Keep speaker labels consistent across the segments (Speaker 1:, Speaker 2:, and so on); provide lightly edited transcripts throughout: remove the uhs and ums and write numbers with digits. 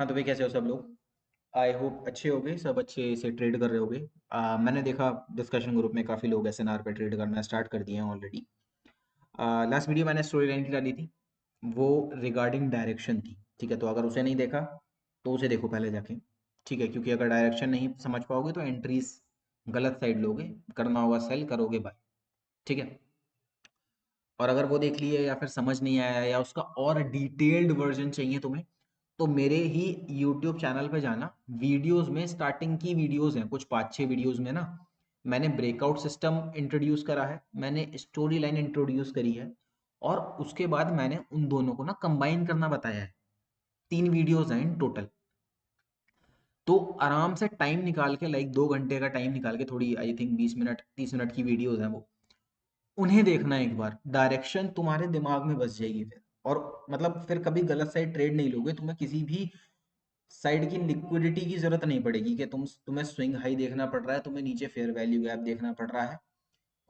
Speaker 1: हाँ तो भाई कैसे हो सब लोग। आई होप अच्छे होगे, सब अच्छे से ट्रेड कर रहे होगे। मैंने देखा डिस्कशन ग्रुप में काफ़ी लोग एसएनआर पे ट्रेड करना स्टार्ट कर दिए हैं ऑलरेडी। लास्ट वीडियो मैंने स्टोरी लाइन की डाली थी, वो रिगार्डिंग डायरेक्शन थी। ठीक है, तो अगर उसे नहीं देखा तो उसे देखो पहले जाके। ठीक है, क्योंकि अगर डायरेक्शन नहीं समझ पाओगे तो एंट्रीज गलत साइड लोगे, करना होगा सेल, करोगे बाय। ठीक है, और अगर वो देख लिए या फिर समझ नहीं आया या उसका और डिटेल्ड वर्जन चाहिए तुम्हें, तो मेरे ही यूट्यूब चैनल पे जाना। वीडियोस में स्टार्टिंग की वीडियोस हैं कुछ 5-6 वीडियोस में ना, मैंने ब्रेकआउट सिस्टम इंट्रोड्यूस करा है, मैंने स्टोरी लाइन इंट्रोड्यूस करी है, और उसके बाद मैंने उन दोनों को ना कंबाइन करना बताया है। 3 वीडियोस हैं इन टोटल। तो आराम से टाइम निकाल के, लाइक 2 घंटे का टाइम निकाल के, थोड़ी आई थिंक 20 मिनट 30 मिनट की वीडियोस हैं वो, उन्हें देखना एक बार। डायरेक्शन तुम्हारे दिमाग में बस जाएगी फिर, और मतलब फिर कभी गलत साइड ट्रेड नहीं लोगे। तुम्हें किसी भी साइड की लिक्विडिटी की जरूरत नहीं पड़ेगी कि तुम्हें स्विंग हाई देखना पड़ रहा है, तुम्हें नीचे फेयर वैल्यू गैप देखना पड़ रहा है।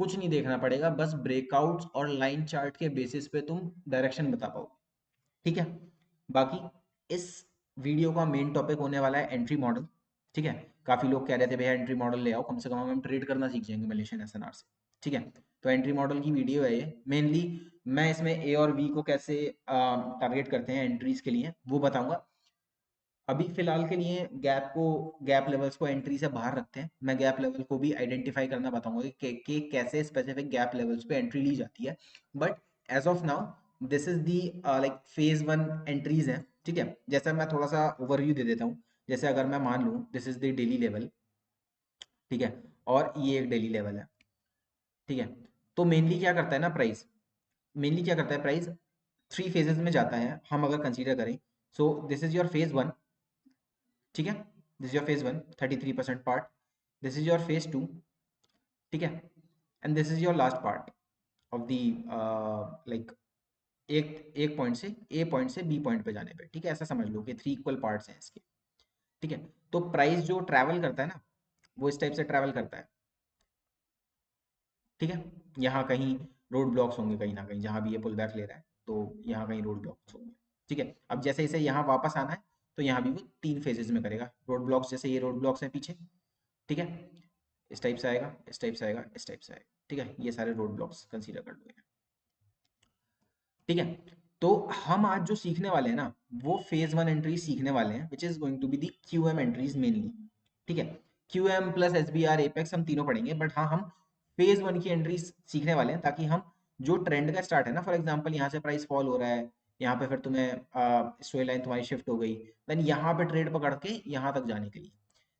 Speaker 1: कुछ नहीं देखना पड़ेगा, बस ब्रेकआउट्स और लाइन चार्ट के बेसिस पे तुम डायरेक्शन बता पाओगे। ठीक है, बाकी इस वीडियो का मेन टॉपिक होने वाला है एंट्री मॉडल। ठीक है, काफी लोग कह रहे थे भैया एंट्री मॉडल ले आओ, कम से कम हम ट्रेड करना सीख जाएंगे मलेशियन एसएनआर से। ठीक है, तो एंट्री मॉडल की वीडियो है ये मेनली। मैं इसमें ए और वी को कैसे टारगेट करते हैं एंट्रीज के लिए वो बताऊंगा। अभी फिलहाल के लिए गैप लेवल्स को एंट्री से बाहर रखते हैं। मैं गैप लेवल को भी आइडेंटिफाई करना बताऊंगा कि कैसे स्पेसिफिक गैप लेवल्स पे एंट्री ली जाती है। But as of now this is the like phase 1 entries है। ठीक है, जैसा मैं थोड़ा सा ओवरव्यू दे देता हूँ। जैसे अगर मैं मान लूँ this is the daily level, ठीक है, और ये एक डेली लेवल है। ठीक है, तो मेनली क्या करता है ना प्राइस, मेनली क्या करता है प्राइस, 3 फेजेस में जाता है हम अगर कंसीडर करें। So this is your phase 1। ठीक है, this is your phase 1, 33% part. This is your phase 2। ठीक है, and this is your last part of the like एक एक पॉइंट से ए पॉइंट से बी पॉइंट पे जाने पे। ठीक है, ऐसा समझ लो कि 3 इक्वल पार्ट्स हैं इसके। ठीक है, तो प्राइस जो ट्रैवल करता है ना, वो इस टाइप से ट्रैवल करता है। ठीक है, यहाँ कहीं रोड ब्लॉक्स होंगे, कहीं ना कहीं जहाँ भी ये पुल बैक ले रहा है, तो यहाँ कहीं रोड ब्लॉक्स होंगे। ठीक है, अब जैसे इसे यहाँ वापस आना है, तो यहाँ भी वो 3 फेजेस में करेगा। रोड ब्लॉक्स, जैसे ये रोड ब्लॉक्स हैं पीछे। ठीक है, इस टाइप से आएगा, इस टाइप से आएगा, इस टाइप से आएगा। ठीक है, ये सारे रोड ब्लॉक्स कंसीडर कर लो। ठीक है, तो हम आज जो सीखने वाले हैं ना, वो फेज 1 एंट्रीज सीखने वाले हैं, which is going to be the Q M entries mainly. ठीक है, Q M plus S B R apex हम तीनों पढ़ेंगे, बट हाँ हम फेज 1 की एंट्रीज सीखने वाले हैं, ताकि हम जो ट्रेंड का स्टार्ट है ना, फॉर एग्जाम्पल यहाँ से प्राइस फॉल हो रहा है, यहाँ पे फिर तुम्हें स्ट्रेट लाइन तुम्हारी शिफ्ट हो गई, देन यहाँ पे ट्रेड पकड़ के यहाँ तक जाने के लिए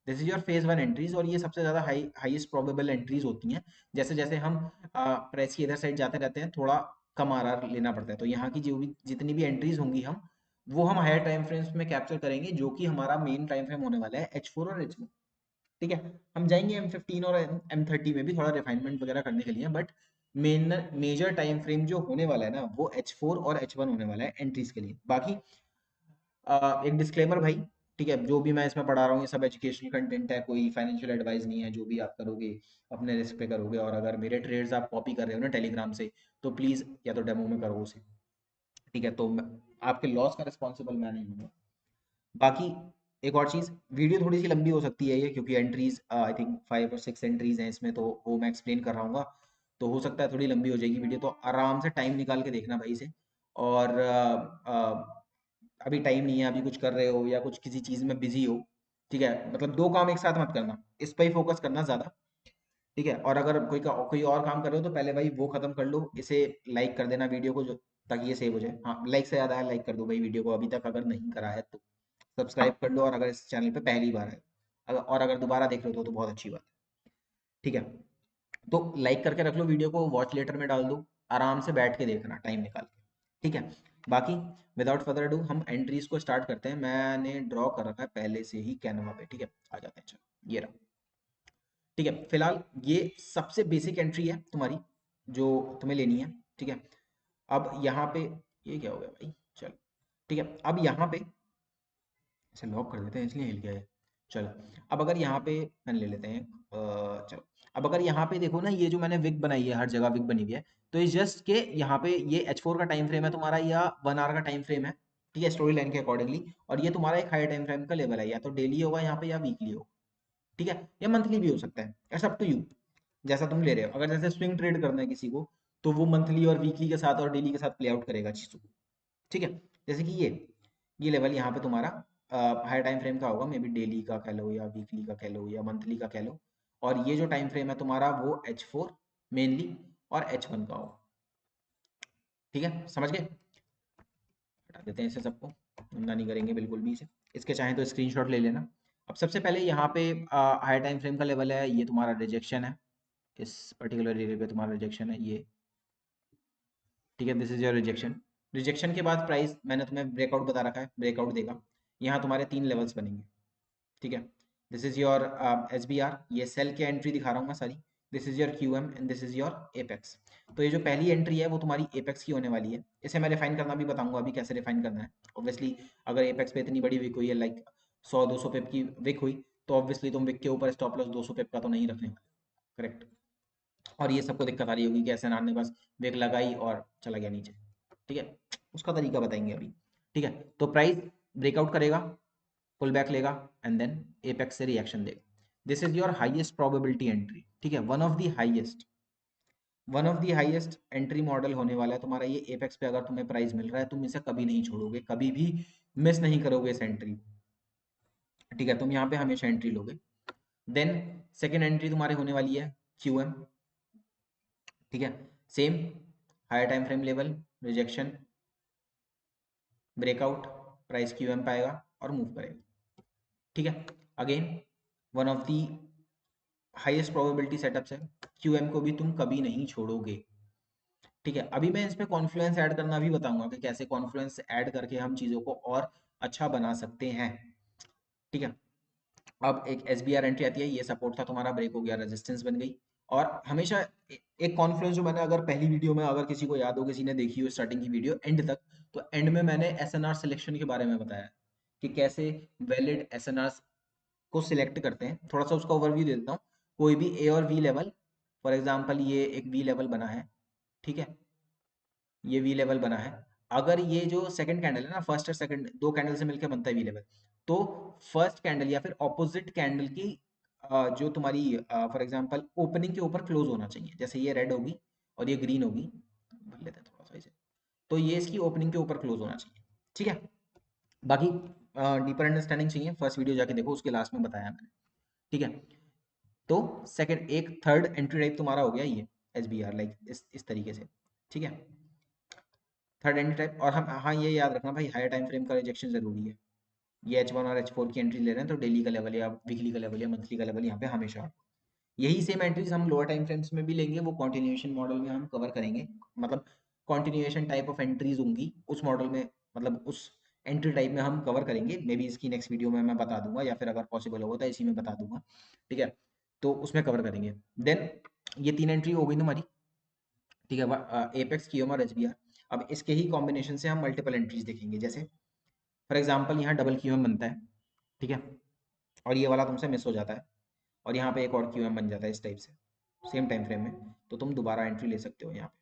Speaker 1: this is your phase 1 entries. और ये सबसे ज्यादा हाईएस्ट प्रोबेबल एंट्रीज होती हैं। जैसे जैसे हम प्रेस की इधर साइड जाते रहते हैं, थोड़ा कम आरआर लेना पड़ता है, तो यहाँ की जो भी जितनी भी एंट्रीज होंगी हम वो हम हायर टाइम फ्रेम्स में कैप्चर करेंगे, जो कि हमारा मेन टाइम फ्रेम होने वाला है H4 और H1। ठीक है, हम जाएंगे M15 और M30 में भी थोड़ा रिफाइनमेंट वगैरह करने के लिए, but main major time frame जो होने वाला है ना, वो H4 और H1 होने वाला है एंट्रीज के लिए। बाकी एक डिस्क्लेमर भाई, ठीक है, जो भी मैं इसमें पढ़ा रहा हूँ ये सब एजुकेशनल कंटेंट है, कोई फाइनेंशियल एडवाइस नहीं है। जो भी आप करोगे अपने रिस्क पे करोगे, और अगर मेरे ट्रेड्स आप कॉपी कर रहे हो ना टेलीग्राम से, तो प्लीज़ या तो डेमो में करो उसे। ठीक है, तो आपके लॉस का रिस्पॉन्सिबल मैं नहीं हूँ। बाकी एक और चीज़, वीडियो थोड़ी सी लंबी हो सकती है ये, क्योंकि एंट्रीज आई थिंक 5 और 6 एंट्रीज हैं इसमें, तो वो मैं एक्सप्लेन कर रहा हूँ। तो हो सकता है थोड़ी लंबी हो जाएगी वीडियो, तो आराम से टाइम निकाल के देखना भाई से। और अभी टाइम नहीं है, अभी कुछ कर रहे हो या कुछ किसी चीज़ में बिजी हो, ठीक है, मतलब 2 काम एक साथ मत करना, इस पर ही फोकस करना ज़्यादा। ठीक है, और अगर कोई और काम कर रहे हो तो पहले भाई वो खत्म कर लो, इसे लाइक कर देना वीडियो को, जो ताकि ये सेव हो जाए। हाँ, लाइक से ज़्यादा है, लाइक कर दो भाई वीडियो को, अभी तक अगर नहीं करा है तो सब्सक्राइब कर लो, और अगर इस चैनल पे पहली बार है, अगर दोबारा देख रहे हो तो बहुत अच्छी बात है। ठीक है, तो लाइक करके रख लो वीडियो को, वॉच लेटर में डाल दो, आराम से बैठ के देखना टाइम निकाल के। ठीक है, बाकी विदाउट फर्दर डू हम एंट्रीज को स्टार्ट करते हैं। मैंने ड्रॉ कर रखा है पहले से ही कैनवा पे। ठीक है, आ जाते हैं, चलो ये रहा। ठीक है, फिलहाल ये सबसे बेसिक एंट्री है तुम्हारी, जो तुम्हें लेनी है। ठीक है, अब यहाँ पे ये क्या हो गया भाई, चलो। ठीक है, अब यहाँ पे इसे लॉक कर देते हैं, इसलिए हिल गया है। चलो, अब अगर यहाँ पे मैंने ले लेते हैं चलो, अब अगर यहाँ पे देखो ना, ये जो मैंने विग बनाई है, हर जगह विग बनी हुई है, तो इस जस्ट के यहाँ पे ये H4 का टाइम फ्रेम है तुम्हारा, या 1 आवर का टाइम फ्रेम है। ठीक है, स्टोरी लाइन के अकॉर्डिंगली। और ये तुम्हारा एक हायर टाइम फ्रेम का लेवल है, या तो डेली होगा यहाँ पे या वीकली होगा, ठीक है, या मंथली भी हो सकता है, इट्स अप टू यू, जैसा तुम ले रहे हो। अगर जैसे स्विंग ट्रेड करना है किसी को, तो वो मंथली और वीकली के साथ और डेली के साथ प्ले आउट करेगा चीज़ों को, ठीक है। जैसे कि ये लेवल यहाँ पे तुम्हारा हायर टाइम फ्रेम का होगा, मे बी डेली का कह लो या वीकली का कह लो या मंथली का कह लो। और ये जो टाइम फ्रेम है तुम्हारा वो H4 मेनली और H1 का होगा, ठीक है, समझ गए। हटा देते हैं इसे सबको, गंदा नहीं करेंगे बिल्कुल भी इसे। इसके चाहें तो स्क्रीनशॉट ले लेना। अब सबसे पहले यहाँ पे हायर टाइम फ्रेम का लेवल है, ये तुम्हारा रिजेक्शन है, इस पर्टिकुलर एरिया पे तुम्हारा रिजेक्शन है ये, ठीक है, this is your rejection. Rejection के बाद प्राइस मैंने तुम्हें ब्रेकआउट बता रखा है, ब्रेकआउट देगा। यहाँ तुम्हारे 3 लेवल्स बनेंगे, ठीक है। दिस इज योर SBR, ये सेल की एंट्री दिखा रहा हूँ मैं सारी। This is your QM and this is your apex. तो ये जो पहली एंट्री है वो तुम्हारी एपेक्स की होने वाली है। इसे मैं रिफाइन करना भी बताऊंगा अभी, कैसे रिफाइन करना है। ऑब्वियसली अगर एपेक्स पे इतनी बड़ी विक हुई है, लाइक 100-200 पिप की विक हुई, तो ऑब्वियसली तुम विक के ऊपर स्टॉप लॉस 200 पिप का तो नहीं रखने वाले, करेक्ट। और ये सबको दिक्कत आ रही होगी कि ऐसे नान ने बस विक लगाई और चला गया नीचे, ठीक है, उसका तरीका बताएंगे अभी, ठीक है। तो प्राइस ब्रेकआउट करेगा, पुल बैक लेगा एंड देन एपेक्स से रिएक्शन देगा। This is your highest probability entry, ठीक है, one of the highest entry model होने वाला है तुम्हारा ये एपेक्स पे। अगर तुम्हें प्राइस मिल रहा है तुम इसे कभी नहीं छोड़ोगे, कभी भी मिस नहीं करोगे इस एंट्री, ठीक है, तुम यहाँ पे हमेशा एंट्री लोगे। देन सेकेंड एंट्री तुम्हारे होने वाली है QM, ठीक है, same higher time frame level, rejection, breakout, price QM पाएगा और मूव करेगा, ठीक है। Again one of the highest probability setups है, QM को भी तुम कभी नहीं छोड़ोगे, ठीक है। अभी मैं इसमें कॉन्फ्लुएंस ऐड करना भी बताऊंगा कि कैसे कॉन्फ्लुएंस ऐड करके हम चीज़ों को और अच्छा बना सकते हैं, ठीक है। अब एक SBR एंट्री आती है, ये सपोर्ट था तुम्हारा, ब्रेक हो गया, रेजिस्टेंस बन गई। और हमेशा एक कॉन्फ्लुएंस जो मैंने अगर पहली वीडियो में, अगर किसी को याद हो, किसी ने देखी हो स्टार्टिंग की वीडियो एंड तक, तो एंड में मैंने SNR सिलेक्शन के बारे में बताया कि कैसे वैलिड SNR को सिलेक्ट करते हैं। थोड़ा सा उसका ओवरव्यू दे देता हूँ। कोई भी A और V लेवल, फॉर एग्जांपल ये एक V लेवल बना है, ठीक है, ये वी लेवल बना है। अगर ये जो सेकंड कैंडल है ना, फर्स्ट और सेकंड दो कैंडल से मिलकर बनता है वी लेवल, तो फर्स्ट कैंडल या फिर ऑपोजिट कैंडल की जो तुम्हारी फॉर एग्जांपल ओपनिंग के ऊपर क्लोज होना चाहिए। जैसे ये रेड होगी और ये ग्रीन होगी, भर लेते हैं थोड़ा सा इसे, तो ये इसकी ओपनिंग के ऊपर क्लोज होना चाहिए, ठीक है। बाकी डीपर अंडरस्टैंडिंग चाहिए, फर्स्ट वीडियो जाके देखो, उसके लास्ट में बताया मैंने, ठीक है। तो सेकंड, एक थर्ड एंट्री टाइप तुम्हारा हो गया ये SBR, लाइक इस तरीके से, ठीक है, थर्ड एंट्री टाइप। और हम हाँ ये याद रखना भाई, हायर टाइम फ्रेम का रिजेक्शन जरूरी है। ये H1 और H4 की एंट्री ले रहे हैं तो डेली का लेवल या वीकली का लेवल या मंथली का लेवल यहाँ पे हमेशा। यही सेम एंट्रीज हम लोअर टाइम फ्रेम्स में भी लेंगे, वो कॉन्टिन्यूएशन मॉडल में हम कवर करेंगे। मतलब कॉन्टिन्यूएशन टाइप ऑफ एंट्रीज होंगी उस मॉडल में, मतलब उस एंट्री टाइप में हम कवर करेंगे। मे बी इसकी नेक्स्ट वीडियो में मैं बता दूंगा, या फिर अगर पॉसिबल होगा तो इसी में बता दूंगा, ठीक है, तो उसमें कवर करेंगे। देन ये 3 एंट्री हो गई तुम्हारी, ठीक है, एपेक्स, QM और SBR। अब इसके ही कॉम्बिनेशन से हम मल्टीपल एंट्रीज देखेंगे। जैसे फॉर एग्जांपल यहाँ डबल QM बनता है, ठीक है, और ये वाला तुमसे मिस हो जाता है, और यहाँ पे एक और QM बन जाता है इस टाइप से सेम टाइम फ्रेम में, तो तुम दोबारा एंट्री ले सकते हो यहाँ पे,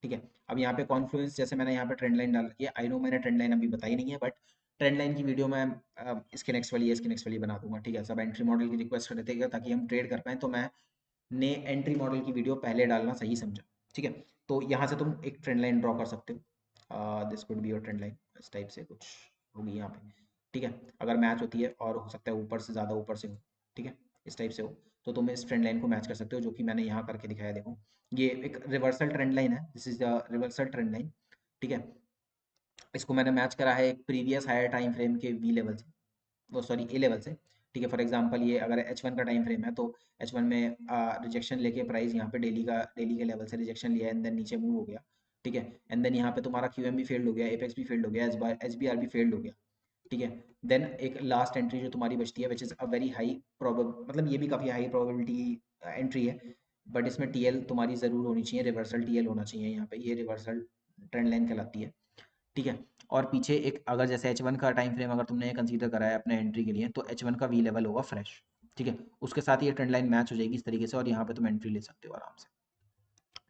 Speaker 1: ठीक है। अब यहाँ पे कॉन्फ्लुएंस, जैसे मैंने यहाँ पे ट्रेंड लाइन डाल रखी है, आई नो मैंने ट्रेंड लाइन अभी बताई नहीं है, बट ट्रेंड लाइन की वीडियो में इसके नेक्स्ट वाली इसके नेक्स्ट वाली बना दूंगा, ठीक है। सब एंट्री मॉडल की रिक्वेस्ट करते हैं ताकि हम ट्रेड कर पाएँ, तो मैं ने एंट्री मॉडल की वीडियो पहले डालना सही समझा, ठीक है। तो यहाँ से तुम एक ट्रेंड लाइन ड्रॉ कर सकते हो, this could be your trend line, इस टाइप से कुछ होगी यहाँ पे, ठीक है। अगर मैच होती है, और हो सकता है ऊपर से ज़्यादा ऊपर से हो, ठीक है, इस टाइप से हो, तो तुम इस ट्रेंड लाइन को मैच कर सकते हो, जो कि मैंने यहाँ करके दिखाया। देखो ये एक रिवर्सल ट्रेंड लाइन है, this is the reversal trend line, ठीक है। इसको मैंने मैच करा है एक प्रीवियस हायर टाइम फ्रेम के वी लेवल से, वो सॉरी ए लेवल से, ठीक है। फॉर एग्जांपल ये अगर H1 का टाइम फ्रेम है, तो H1 में रिजेक्शन लेके प्राइस यहाँ पे डेली के लेवल से रिजेक्शन लिया, एंड देन नीचे मूव हो गया, ठीक है। एंड देन यहाँ पे तुम्हारा QM भी फेल्ड हो गया, एपेक्स भी फेल्ड हो गया, SBR भी फेल्ड हो गया, ठीक है। देन एक लास्ट एंट्री जो तुम्हारी बचती है, which is a very high probable, मतलब ये भी काफ़ी हाई प्रोबेबिलिटी एंट्री है, बट इसमें TL तुम्हारी ज़रूर होनी चाहिए, रिवर्सल TL होना चाहिए यहाँ पे, ये रिवर्सल ट्रेंड लाइन कहलाती है, ठीक है। और पीछे एक, अगर जैसे H1 का टाइम फ्रेम अगर तुमने कंसीडर करा है अपने एंट्री के लिए, तो H1 का वी लेवल होगा फ्रेश, ठीक है, उसके साथ ये ट्रेंड लाइन मैच हो जाएगी इस तरीके से, और यहाँ पे तुम एंट्री ले सकते हो आराम से,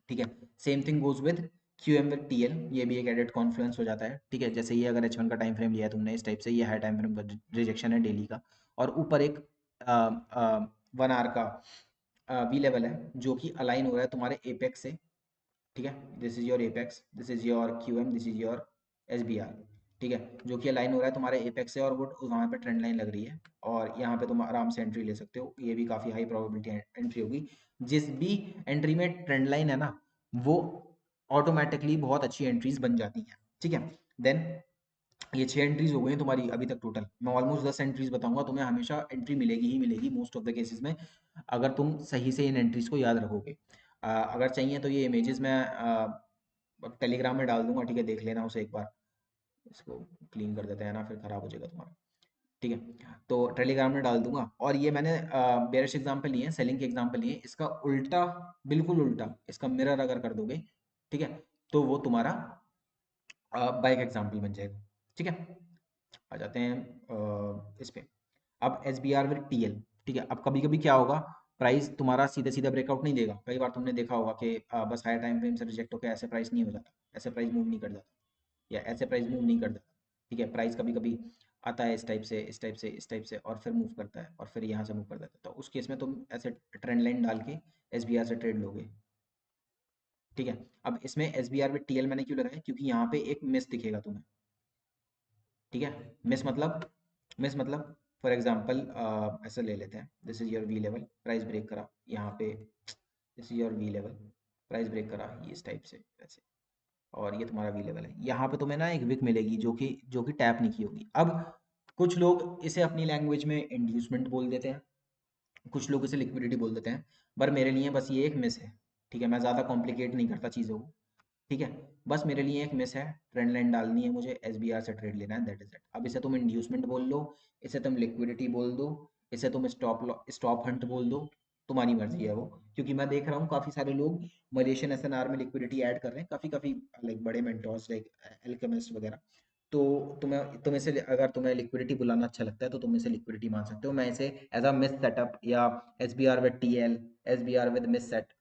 Speaker 1: ठीक है। Same thing goes with QM with TL, ये भी एक एडेड कॉन्फ्लुएंस हो जाता है, ठीक है। जैसे ये अगर H1 का टाइम फ्रेम लिया है तुमने इस टाइप से, ये हाई टाइम फ्रेम का रिजेक्शन है डेली का, और ऊपर एक 1 आवर का वी लेवल है जो कि अलाइन हो रहा है तुम्हारे एपेक्स से, ठीक है। This is your apex, this is your QM, this is your SBR, ठीक है, जो कि अलाइन हो रहा है तुम्हारे एपेक्स से, और वो वहाँ पे ट्रेंड लाइन लग रही है, और यहाँ पे तुम आराम से एंट्री ले सकते हो। ये भी काफ़ी हाई प्रोबेबिलिटी एंट्री होगी। जिस भी एंट्री में ट्रेंड लाइन है ना, वो ऑटोमेटिकली बहुत अच्छी एंट्रीज बन जाती हैं, ठीक है। देन ये 6 एंट्रीज हो गई तुम्हारी अभी तक टोटल। मैं ऑलमोस्ट 10 एंट्रीज बताऊंगा, तुम्हें हमेशा एंट्री मिलेगी ही मिलेगी मोस्ट ऑफ द केसेस में, अगर तुम सही से इन एंट्रीज को याद रखोगे। अगर चाहिए तो ये इमेजेस मैं टेलीग्राम में डाल दूंगा, ठीक है, देख लेना उसे एक बार। इसको क्लीन कर देते हैं ना, फिर खराब हो जाएगा तुम्हारा, ठीक है। तो टेलीग्राम में डाल दूंगा। और ये मैंने बेरिश एग्जाम्पल लिए हैं, सेलिंग के एग्जाम्पल लिए हैं, इसका उल्टा, बिल्कुल उल्टा इसका मिरर अगर कर दोगे, ठीक है, तो वो तुम्हारा बाइक एग्जाम्पल बन जाएगा, ठीक है। आ जाते हैं इस पे। अब SBR विद TL, ठीक है। अब कभी कभी क्या होगा, प्राइस तुम्हारा सीधे सीधा ब्रेकआउट नहीं देगा। कई बार तुमने देखा होगा कि बस हायर टाइम फ्रेम से रिजेक्ट होकर ऐसे प्राइस नहीं हो जाता, ऐसे प्राइस मूव नहीं कर जाता, या ऐसे प्राइस मूव नहीं कर जाता, ठीक है। प्राइस कभी कभी आता है इस टाइप से, इस टाइप से, इस टाइप से, और फिर मूव करता है, और फिर यहाँ से मूव कर देता है। तो उस केस में तुम ऐसे ट्रेंड लाइन डाल के SBR से ट्रेड लोगे, ठीक है। अब इसमें SBR विद TL मैंने क्यों लगाया, क्योंकि यहाँ पे एक मिस दिखेगा तुम्हें, ठीक है। मिस मतलब फॉर एग्जांपल ऐसे ले लेते हैं, this is your V level, price break करा यहाँ पे, this is your V level, price break करा ये इस टाइप से ऐसे, और ये तुम्हारा वी लेवल है। यहाँ पे तुम्हें ना एक विक मिलेगी जो कि टैप नहीं की होगी। अब कुछ लोग इसे अपनी लैंग्वेज में इंड्यूसमेंट बोल देते हैं, कुछ लोग इसे लिक्विडिटी बोल देते हैं, पर मेरे लिए बस ये एक मिस है, ठीक है। मैं ज़्यादा कॉम्प्लिकेट नहीं करता चीज़ों को, ठीक है। बस मेरे लिए एक मिस है, ट्रेंड लाइन डालनी है मुझे, SBR से ट्रेड लेना है, दैट इज इट। अब इसे तुम इंड्यूसमेंट बोल लो, इसे तुम लिक्विडिटी बोल दो, इसे तुम स्टॉप हंट बोल दो, तुम्हारी मर्जी है वो। क्योंकि मैं देख रहा हूँ काफ़ी सारे लोग मलेशियन SNR में लिक्विडिटी ऐड कर रहे हैं, काफ़ी काफ़ी लाइक बड़े मेंटोर्स लाइक एल्केमिस्ट वगैरह। तो तुम इसे, अगर तुम्हें लिक्विडिटी बुलाना अच्छा लगता है तो तुम इसे लिक्विडिटी मान सकते हो। मैं इसे एज अ मिस सेटअप, या SBR with TL, SBR with miss set,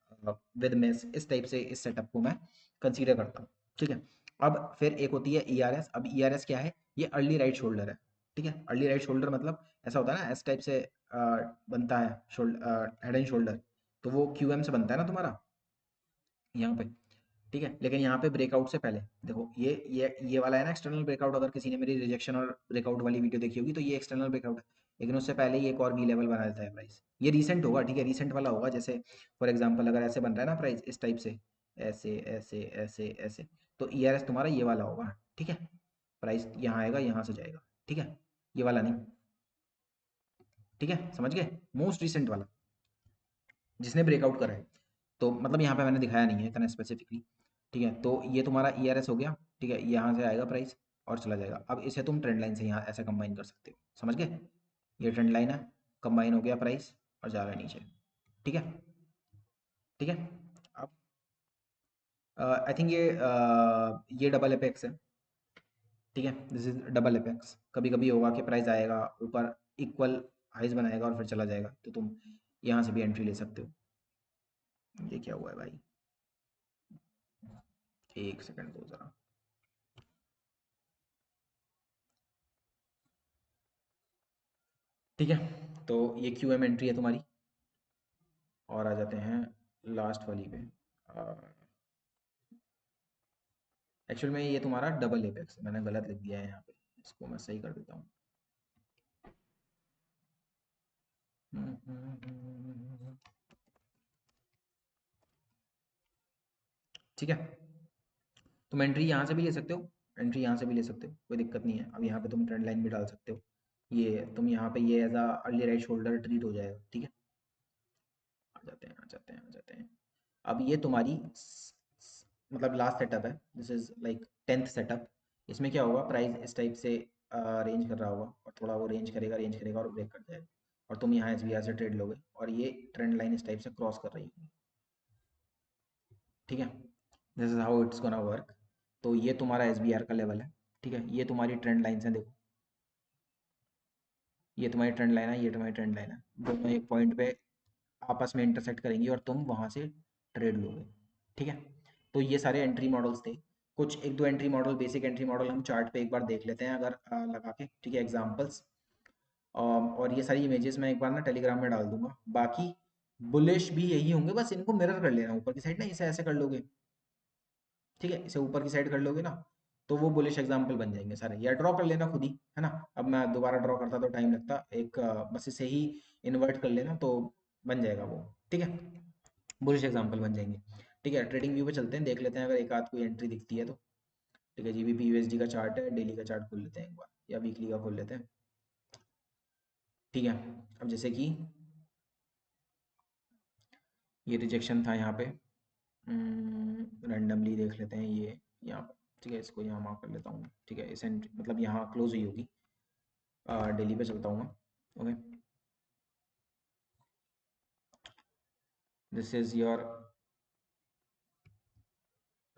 Speaker 1: with miss, इस टाइप से इस सेटअप को मैं कंसीडर करता हूँ, ठीक है। अब फिर एक होती है ERS। अब ERS क्या है, ये अर्ली राइट शोल्डर है, ठीक है। अर्ली राइट शोल्डर मतलब ऐसा होता है ना, इस टाइप से बनता है शोल्डर, हेड एंड शोल्डर, तो वो QM से बनता है ना तुम्हारा यहाँ पे, ठीक है। लेकिन यहाँ पे ब्रेकआउट से पहले देखो, ये वाला है ना एक्सटर्नल ब्रेकआउट। अगर किसी ने मेरी रिजेक्शन और ब्रेकआउट वाली वीडियो देखी होगी तो ये एक्सटर्नल ब्रेकआउट है, लेकिन उससे पहले ही एक और वी लेवल बना देता है प्राइस। ये रीसेंट होगा, ठीक है, रीसेंट वाला होगा। जैसे फॉर एग्जांपल अगर ऐसे बन रहा है ना प्राइस इस टाइप से, ऐसे ऐसे ऐसे ऐसे, तो ERS तुम्हारा ये वाला होगा, ठीक है। प्राइस यहाँ आएगा, यहाँ से जाएगा, ठीक है, ये वाला नहीं, ठीक है, समझ गए, मोस्ट रिसेंट वाला जिसने ब्रेकआउट करा है। तो मतलब यहाँ पे मैंने दिखाया नहीं है इतना स्पेसिफिकली, ठीक है। तो ये तुम्हारा ERS हो गया, ठीक है, यहाँ से आएगा प्राइस और चला जाएगा। अब इसे तुम ट्रेंड लाइन से यहाँ ऐसे कंबाइन कर सकते हो, समझ गए। ये ट्रेंड लाइन है, कंबाइन हो गया प्राइस और जा रहा है नीचे, ठीक है, ठीक है। अब आई थिंक ये डबल एपेक्स है, ठीक है, दिस इज डबल एपेक्स। कभी कभी होगा कि प्राइस आएगा ऊपर, इक्वल हाइज बनाएगा और फिर चला जाएगा, तो तुम यहाँ से भी एंट्री ले सकते हो। ये क्या हुआ है भाई, एक सेकंड दो जरा, ठीक है। तो ये QM एंट्री है तुम्हारी, और आ जाते हैं लास्ट वाली पे। एक्चुअल में ये तुम्हारा डबल एपेक्स, मैंने गलत लिख दिया है यहाँ पे, इसको मैं सही कर देता हूँ। ठीक है, तुम एंट्री यहाँ से भी ले सकते हो, एंट्री यहाँ से भी ले सकते हो, कोई दिक्कत नहीं है। अब यहाँ पे तुम ट्रेंड लाइन भी डाल सकते हो, ये तुम यहाँ पे ये as a early right shoulder treat हो जाएगा, ठीक है। आ जाते हैं, आ जाते हैं, आ जाते हैं। अब ये तुम्हारी मतलब लास्ट सेटअप है, this is like 10th setup. इसमें क्या होगा, प्राइस इस टाइप से रेंज कर रहा होगा, और थोड़ा वो रेंज करेगा और ब्रेक कर जाएगा, और तुम यहाँ SBR से ट्रेड लोगे, और ये ट्रेंड लाइन इस टाइप से क्रॉस कर रही होगी, ठीक है। This is how it's gonna work. तो ये तुम्हारा SBR का लेवल है, ठीक है। ये तुम्हारी ट्रेंड लाइन है, देखो ये तुम्हारी ट्रेंड लाइन है, ये तुम्हारी ट्रेंड लाइन है, दोनों एक पॉइंट पे आपस में इंटरसेक्ट करेंगी और तुम वहां से ट्रेड लोगे, ठीक है। तो ये सारे एंट्री मॉडल्स थे। कुछ एक दो entry model, basic entry model हम चार्ट पे एक बार देख लेते हैं अगर लगा के, ठीक है, एग्जाम्पल्स। और ये सारी इमेजेस मैं एक बार ना टेलीग्राम में डाल दूंगा। बाकी बुलिश भी यही होंगे, बस इनको मिरर कर लेना ऊपर की साइड ना, इसे ऐसे कर लोगे, ठीक है, इसे ऊपर की साइड कर लोगे ना, तो वो बुलिश एग्जाम्पल बन जाएंगे सारे, या ड्रॉ कर लेना खुद ही, है ना। अब मैं दोबारा ड्रॉ करता तो टाइम लगता, एक बस इसे ही इन्वर्ट कर लेना तो बन जाएगा वो, ठीक है, बुलिश एग्जाम्पल बन जाएंगे। ठीक है, ट्रेडिंग व्यू पे चलते हैं, देख लेते हैं अगर एक आध कोई एंट्री दिखती है तो। ठीक है, जीबीपी यूएसडी का चार्ट है, डेली का चार्ट खोल लेते हैं एक बार, या वीकली का खोल लेते हैं। ठीक है, अब जैसे कि ये रिजेक्शन था यहाँ पे, रैंडमली देख लेते हैं ये यहाँ पे, ठीक है, इसको यहाँ मार्क कर लेता हूँ। ठीक है, इस एंट्री मतलब यहाँ क्लोज हुई होगी। डेली पे चलता हूँ मैं। Okay, this is your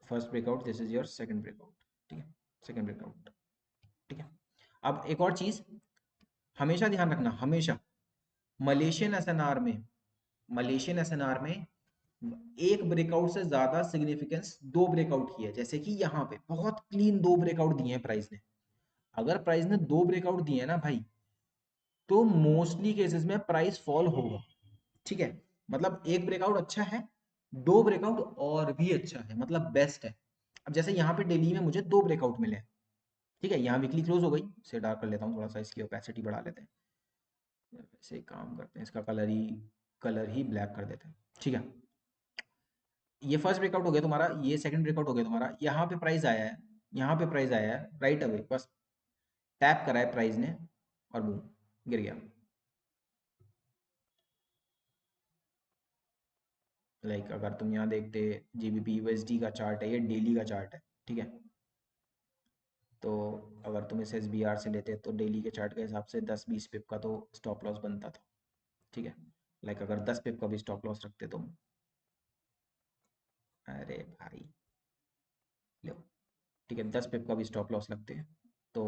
Speaker 1: first breakout, this is your second breakout. ठीक है, सेकंड ब्रेकआउट। ठीक है, अब एक और चीज हमेशा ध्यान रखना, हमेशा मलेशियन एसएनआर में, मलेशियन एसएनआर में एक ब्रेकआउट से ज्यादा सिग्निफिकेंस दो ब्रेकआउट की है। जैसे कि यहाँ पे बहुत क्लीन दो ब्रेकआउट दिए हैं प्राइस ने। अगर प्राइस ने दो ब्रेकआउट दिए हैं ना भाई, तो मोस्टली केसेस में प्राइस फॉल होगा। ठीक है, मतलब एक ब्रेकआउट अच्छा है, दो ब्रेकआउट और भी अच्छा है, मतलब बेस्ट है। अब जैसे यहाँ पे डेली में मुझे दो ब्रेकआउट मिले हैं। ठीक है, यहाँ वीकली क्लोज हो गई, इसे डार्क कर लेता हूँ थोड़ा सा, इसकी ओपेसिटी बढ़ा लेते हैं। ऐसे काम करते हैं, इसका कलर ही ब्लैक कर देते हैं। ठीक है, ये फर्स्ट ब्रेकआउट हो गया तुम्हारा, ये सेकंड ब्रेकआउट हो गया तुम्हारा। यहाँ पे प्राइस आया है, यहाँ पे प्राइस आया है राइट अवे, बस टैप करा है प्राइस ने और बूम, गिर गया। लाइक अगर तुम यहाँ देखते, जीबीपी यूएसडी का चार्ट है, ये डेली का चार्ट है। ठीक है, तो अगर तुम इसे एसबीआर से लेते तो डेली के चार्ट के हिसाब से 10-20 पिप का तो स्टॉप लॉस बनता था। ठीक है, लाइक अगर 10 पिप का भी स्टॉप लॉस रखते तुम, अरे भाई लो, ठीक है, 10 पिप का भी स्टॉप लॉस लगते हैं तो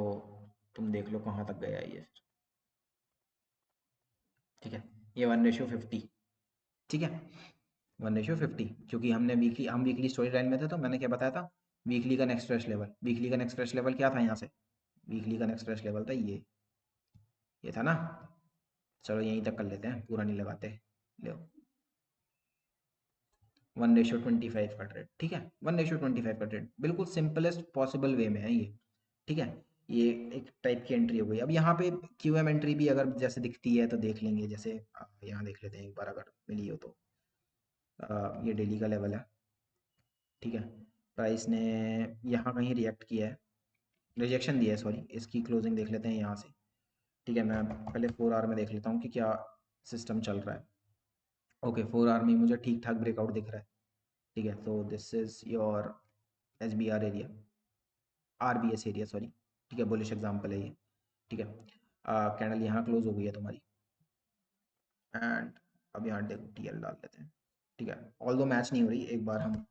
Speaker 1: तुम देख लो कहाँ तक गया है ये। ठीक है, ये 1:50। ठीक है, 1:50, क्योंकि हम वीकली स्टोरी लाइन में थे, तो मैंने क्या बताया था, वीकली का नेक्स्ट फ्रेश लेवल, वीकली का नेक्स्ट फ्रेश लेवल क्या था यहाँ से, वीकली का नेक्स्ट फ्रेश लेवल था ये था ना। चलो यहीं तक कर लेते हैं, पूरा नहीं लगाते। लो, 1:25 का ट्रेड। ठीक है, 1:25 का ट्रेड बिल्कुल सिंपलेस्ट पॉसिबल वे में है ये। ठीक है, ये एक टाइप की एंट्री हो गई। अब यहाँ पे क्यूएम एंट्री भी अगर जैसे दिखती है तो देख लेंगे, जैसे यहाँ देख लेते हैं एक बार अगर मिली हो तो। ये डेली का लेवल है। ठीक है, प्राइस ने यहाँ कहीं रिएक्ट किया है, रिजेक्शन दिया है सॉरी, इसकी क्लोजिंग देख लेते हैं यहाँ से। ठीक है, मैं पहले 4 आवर में देख लेता हूँ कि क्या सिस्टम चल रहा है। ओके, 4 आवर में मुझे ठीक ठाक ब्रेकआउट दिख रहा है। ठीक है, तो this is your S B R area, R B S area sorry. ठीक है, बुलिश एग्जाम्पल है ये। ठीक है, कैंडल यहाँ क्लोज हो गई है तुम्हारी, एंड अब यहाँ टी एल डाल लेते हैं। ठीक है, ऑल दो मैच नहीं हो रही, एक बार हम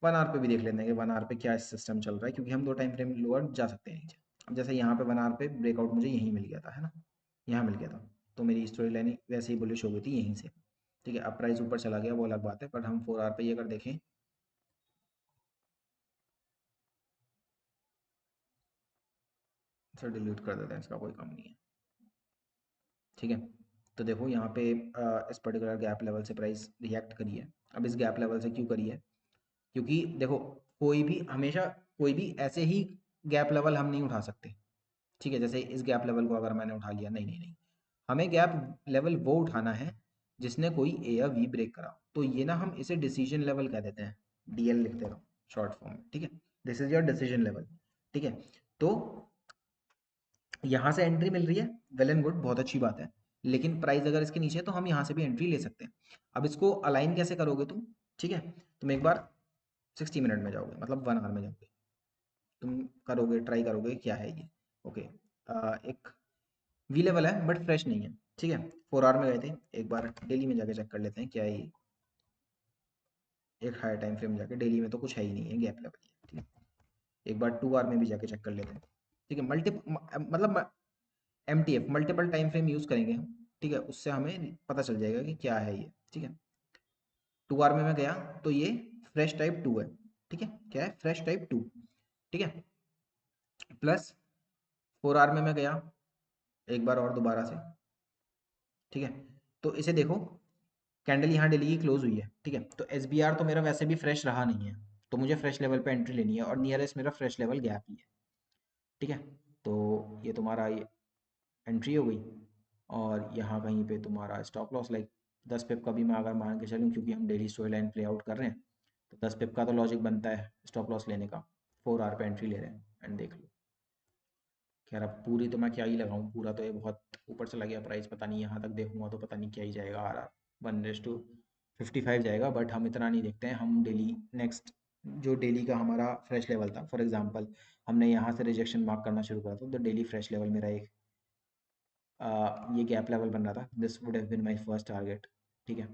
Speaker 1: 1 आवर पे भी देख लेते हैं कि 1 आवर पे क्या सिस्टम चल रहा है, क्योंकि हम दो टाइम फ्रेम लोअर जा सकते हैं नीचे। अब जैसे यहाँ पे 1 आवर पे ब्रेकआउट मुझे यहीं मिल गया था, है ना, यहाँ मिल गया था, तो मेरी स्टोरी लाइन वैसे ही बुलिश हो गई थी यहीं से। ठीक है, अब प्राइस ऊपर चला गया वो अलग बात है, पर हम 4 आवर पे ये अगर देखें, इसे डिलीट कर देते हैं, इसका कोई काम नहीं है। ठीक है, तो देखो यहाँ पे इस पर्टिकुलर गैप लेवल से प्राइस रिएक्ट करी है। अब इस गैप लेवल से क्यों करी है, क्योंकि देखो कोई भी हमेशा, कोई भी ऐसे ही गैप लेवल हम नहीं उठा सकते। ठीक है, जैसे इस गैप लेवल को अगर मैंने उठा लिया, नहीं नहीं नहीं, हमें गैप लेवल वो उठाना है जिसने कोई ए या वी ब्रेक करा। तो ये ना हम इसे डिसीजन लेवल कह देते हैं, डीएल लिखते रहो शॉर्ट फॉर्म में। ठीक है, this is your decision level. ठीक है, तो यहाँ से एंट्री मिल रही है, वेल एंड गुड, बहुत अच्छी बात है। लेकिन प्राइस अगर इसके नीचे है तो हम यहाँ से भी एंट्री ले सकते हैं। अब इसको अलाइन कैसे करोगे तुम, ठीक है, तुम एक बार 60 मिनट में जाओगे, मतलब 1 आवर में जाओगे, तुम करोगे, ट्राई करोगे क्या है ये। ओके, एक वी लेवल है बट फ्रेश नहीं है। ठीक है, 4 आवर में गए थे, एक बार डेली में जाके चेक कर लेते हैं क्या है ये। एक हायर टाइम फ्रेम जाके, डेली में तो कुछ है ही नहीं है, गैप लेवल ही है। ठीक है, एक बार 2 आवर में भी जाके चेक कर लेते हैं। ठीक है, मतलब M T F, multiple time frame use करेंगे हम। ठीक है, उससे हमें पता चल जाएगा कि क्या है ये। ठीक है, 2 आवर में मैं गया तो ये फ्रेश टाइप 2 है। ठीक है, क्या है, फ्रेश टाइप 2। ठीक है, प्लस 4 आवर में मैं गया एक बार और दोबारा से। ठीक है, तो इसे देखो, कैंडल यहाँ डेली की क्लोज हुई है। ठीक है, तो एस तो मेरा वैसे भी फ्रेश रहा नहीं है, तो मुझे फ्रेश लेवल पे एंट्री लेनी है और नियरेस्ट मेरा फ्रेश लेवल गैप ही है। ठीक है, तो ये तुम्हारा ये एंट्री हो गई, और यहाँ कहीं पे तुम्हारा स्टॉप लॉस लाइक 10 पिप का भी मैं अगर मान के चलूँ, क्योंकि हम daily story line play out कर रहे हैं, तो 10 पिप का तो लॉजिक बनता है स्टॉप लॉस लेने का। 4 आवर पे एंट्री ले रहे हैं एंड देख लो। खैर अब पूरी तो मैं क्या ही लगाऊं, पूरा तो ये बहुत ऊपर चला गया प्राइस, पता नहीं यहाँ तक देखूंगा तो पता नहीं क्या ही जाएगा। आर 1:55 जाएगा, बट हम इतना नहीं देखते हैं। हम डेली नेक्स्ट जो डेली का हमारा फ्रेश लेवल था, फॉर एग्जांपल हमने यहाँ से रिजेक्शन मार्क करना शुरू करा था, तो डेली फ्रेश लेवल मेरा एक ये गैप लेवल बन रहा था, this would have been my first target. ठीक है,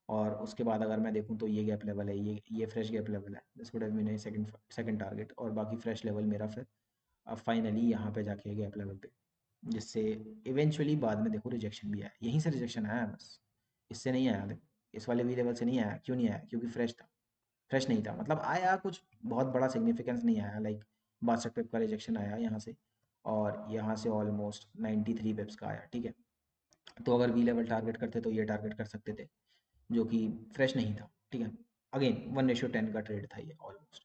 Speaker 1: और उसके बाद अगर मैं देखूं तो ये गैप लेवल है, ये फ्रेश गैप लेवल है, this would have been my second second target, और बाकी फ्रेश लेवल मेरा फिर अब फाइनली यहाँ पे जाके गैप लेवल पे, जिससे इवेंचुअली बाद में देखो रिजेक्शन भी आया, यहीं से रिजेक्शन आया है बस, इससे नहीं आया। देखो इस वाले वी लेवल से नहीं आया, क्यों नहीं आया, क्योंकि फ्रेश था। फ्रेश नहीं था मतलब आया, कुछ बहुत बड़ा सिग्निफिकेंस नहीं आया, लाइक 62 पिप का रिजेक्शन आया यहाँ से, और यहाँ से ऑलमोस्ट 93 पिप्स का आया। ठीक है, तो अगर वी लेवल टारगेट करते तो ये टारगेट कर सकते थे, जो कि फ्रेश नहीं था। ठीक है, अगेन 1:10 का ट्रेड था ये ऑलमोस्ट।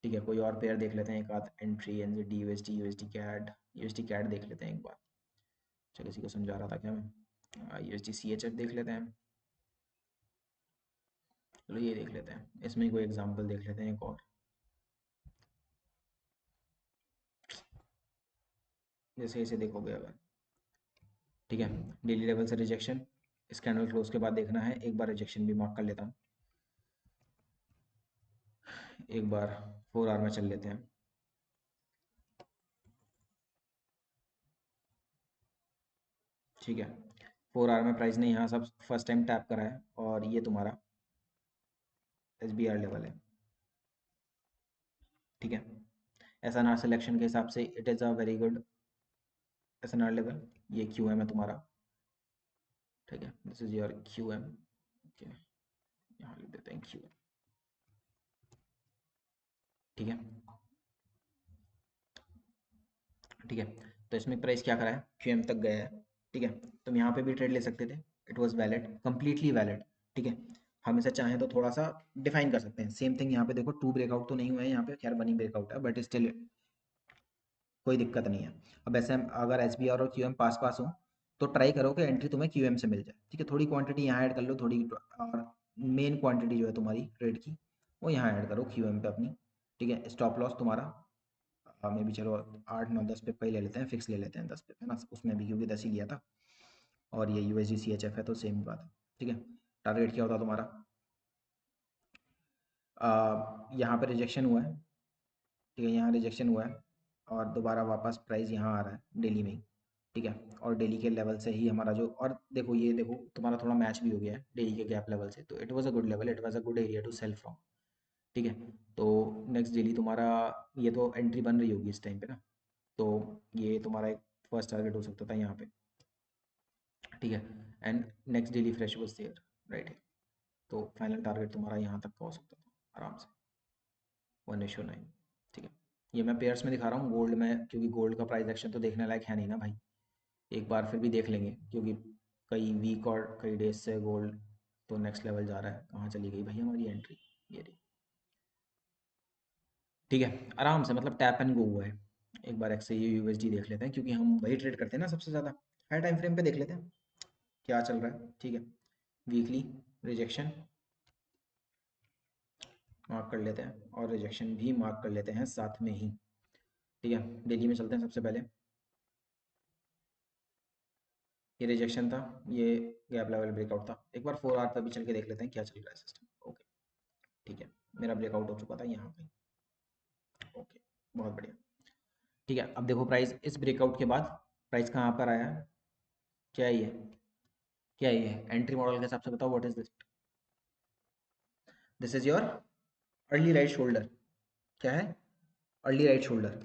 Speaker 1: ठीक है, कोई और पेयर देख लेते हैं, एक आध entry NZD USD USD CAD देख लेते हैं एक बार। चलो इसी को समझा रहा था क्या मैं, यूएसडी सीएचएफ देख लेते हैं। चलो ये देख लेते हैं, इसमें कोई एग्जांपल देख लेते हैं एक और। जैसे इसे देखोगे अगर, ठीक है, डेली लेवल से रिजेक्शन, इस कैंडल क्लोज के बाद देखना है, एक बार रिजेक्शन भी मार्क कर लेता हूँ, एक बार 4 आवर में चल लेते हैं। ठीक है, 4 आवर में प्राइस ने यहाँ सब फर्स्ट टाइम टैप करा है, और ये तुम्हारा SBR लेवल है। ठीक है, SNR सिलेक्शन के हिसाब से it is a very good SNR level. ये QM है तुम्हारा। ठीक है, this is your QM। Okay, यहाँ लिख देते हैं QM। ठीक है, ठीक है, तो इसमें प्राइस क्या करा है, QM तक गया है। ठीक है, तुम यहाँ पे भी ट्रेड ले सकते थे, it was valid, completely valid. ठीक है, हम इसे चाहें तो थोड़ा सा डिफाइन कर सकते हैं। सेम थिंग यहाँ पे देखो, 2 ब्रेकआउट तो नहीं हुए हैं यहाँ पे, खैर 1 ही ब्रेकआउट है, बट स्टिल कोई दिक्कत नहीं है। अब ऐसे अगर SBR और QM पास पास हो, तो ट्राई करो कि एंट्री तुम्हें QM से मिल जाए। ठीक है, थोड़ी क्वांटिटी यहाँ ऐड कर लो, थोड़ी, और मेन क्वांटिटी जो है तुम्हारी ट्रेड की, वो यहाँ ऐड करो QM पे अपनी। ठीक है, स्टॉप लॉस तुम्हारा मे भी चलो 8 9 10 पिप का ही ले लेते हैं, फिक्स ले लेते हैं 10 पिप, है ना, उसमें भी क्योंकि 10 ही लिया था, और ये USD CHF है तो सेम ही बात है। ठीक है, टारगेट क्या होता तुम्हारा, यहाँ पे रिजेक्शन हुआ है। ठीक है, यहाँ रिजेक्शन हुआ है, और दोबारा वापस प्राइस यहाँ आ रहा है डेली में ही। ठीक है, और डेली के लेवल से ही हमारा जो, और देखो ये देखो तुम्हारा थोड़ा मैच भी हो गया है डेली के गैप लेवल से, तो it was a good level, it was a good area to sell from. ठीक है, तो नेक्स्ट डेली तुम्हारा, ये तो एंट्री बन रही होगी इस टाइम पे ना, तो ये तुम्हारा एक फर्स्ट टारगेट हो सकता था यहाँ पे। ठीक है, and next daily fresh was there, right, तो फाइनल टारगेट तुम्हारा यहाँ तक का हो सकता था आराम से, 1:9। ठीक है, ये मैं पेयर्स में दिखा रहा हूँ, गोल्ड में, क्योंकि गोल्ड का प्राइस एक्शन तो देखने लायक है नहीं ना भाई, एक बार फिर भी देख लेंगे, क्योंकि कई वीक और कई डेज से गोल्ड तो नेक्स्ट लेवल जा रहा है। कहाँ चली गई भाई हमारी एंट्री, ये रही। ठीक है, आराम से मतलब टैप एंड गो हुआ है। एक बार XAU USD देख लेते हैं, क्योंकि हम वही ट्रेड करते हैं ना सबसे ज़्यादा, हाई टाइम फ्रेम पे देख लेते हैं क्या चल रहा है। ठीक है, वीकली रिजेक्शन मार्क कर लेते हैं, और रिजेक्शन भी मार्क कर लेते हैं साथ में ही। ठीक है, डेली में चलते हैं सबसे पहले, ये रिजेक्शन था, ये गैप लेवल ब्रेकआउट था, एक बार 4 आवर पर भी चल के देख लेते हैं क्या चल रहा है सिस्टम। ओके, ठीक है, मेरा ब्रेकआउट हो चुका था यहाँ पे। ओके, बहुत बढ़िया। ठीक है, अब देखो प्राइस इस ब्रेकआउट के बाद प्राइस कहाँ पर आया है, क्या है ये, क्या है ये, एंट्री मॉडल के हिसाब से बताओ, what is this, this is your early right shoulder. क्या है, अर्ली राइट शोल्डर।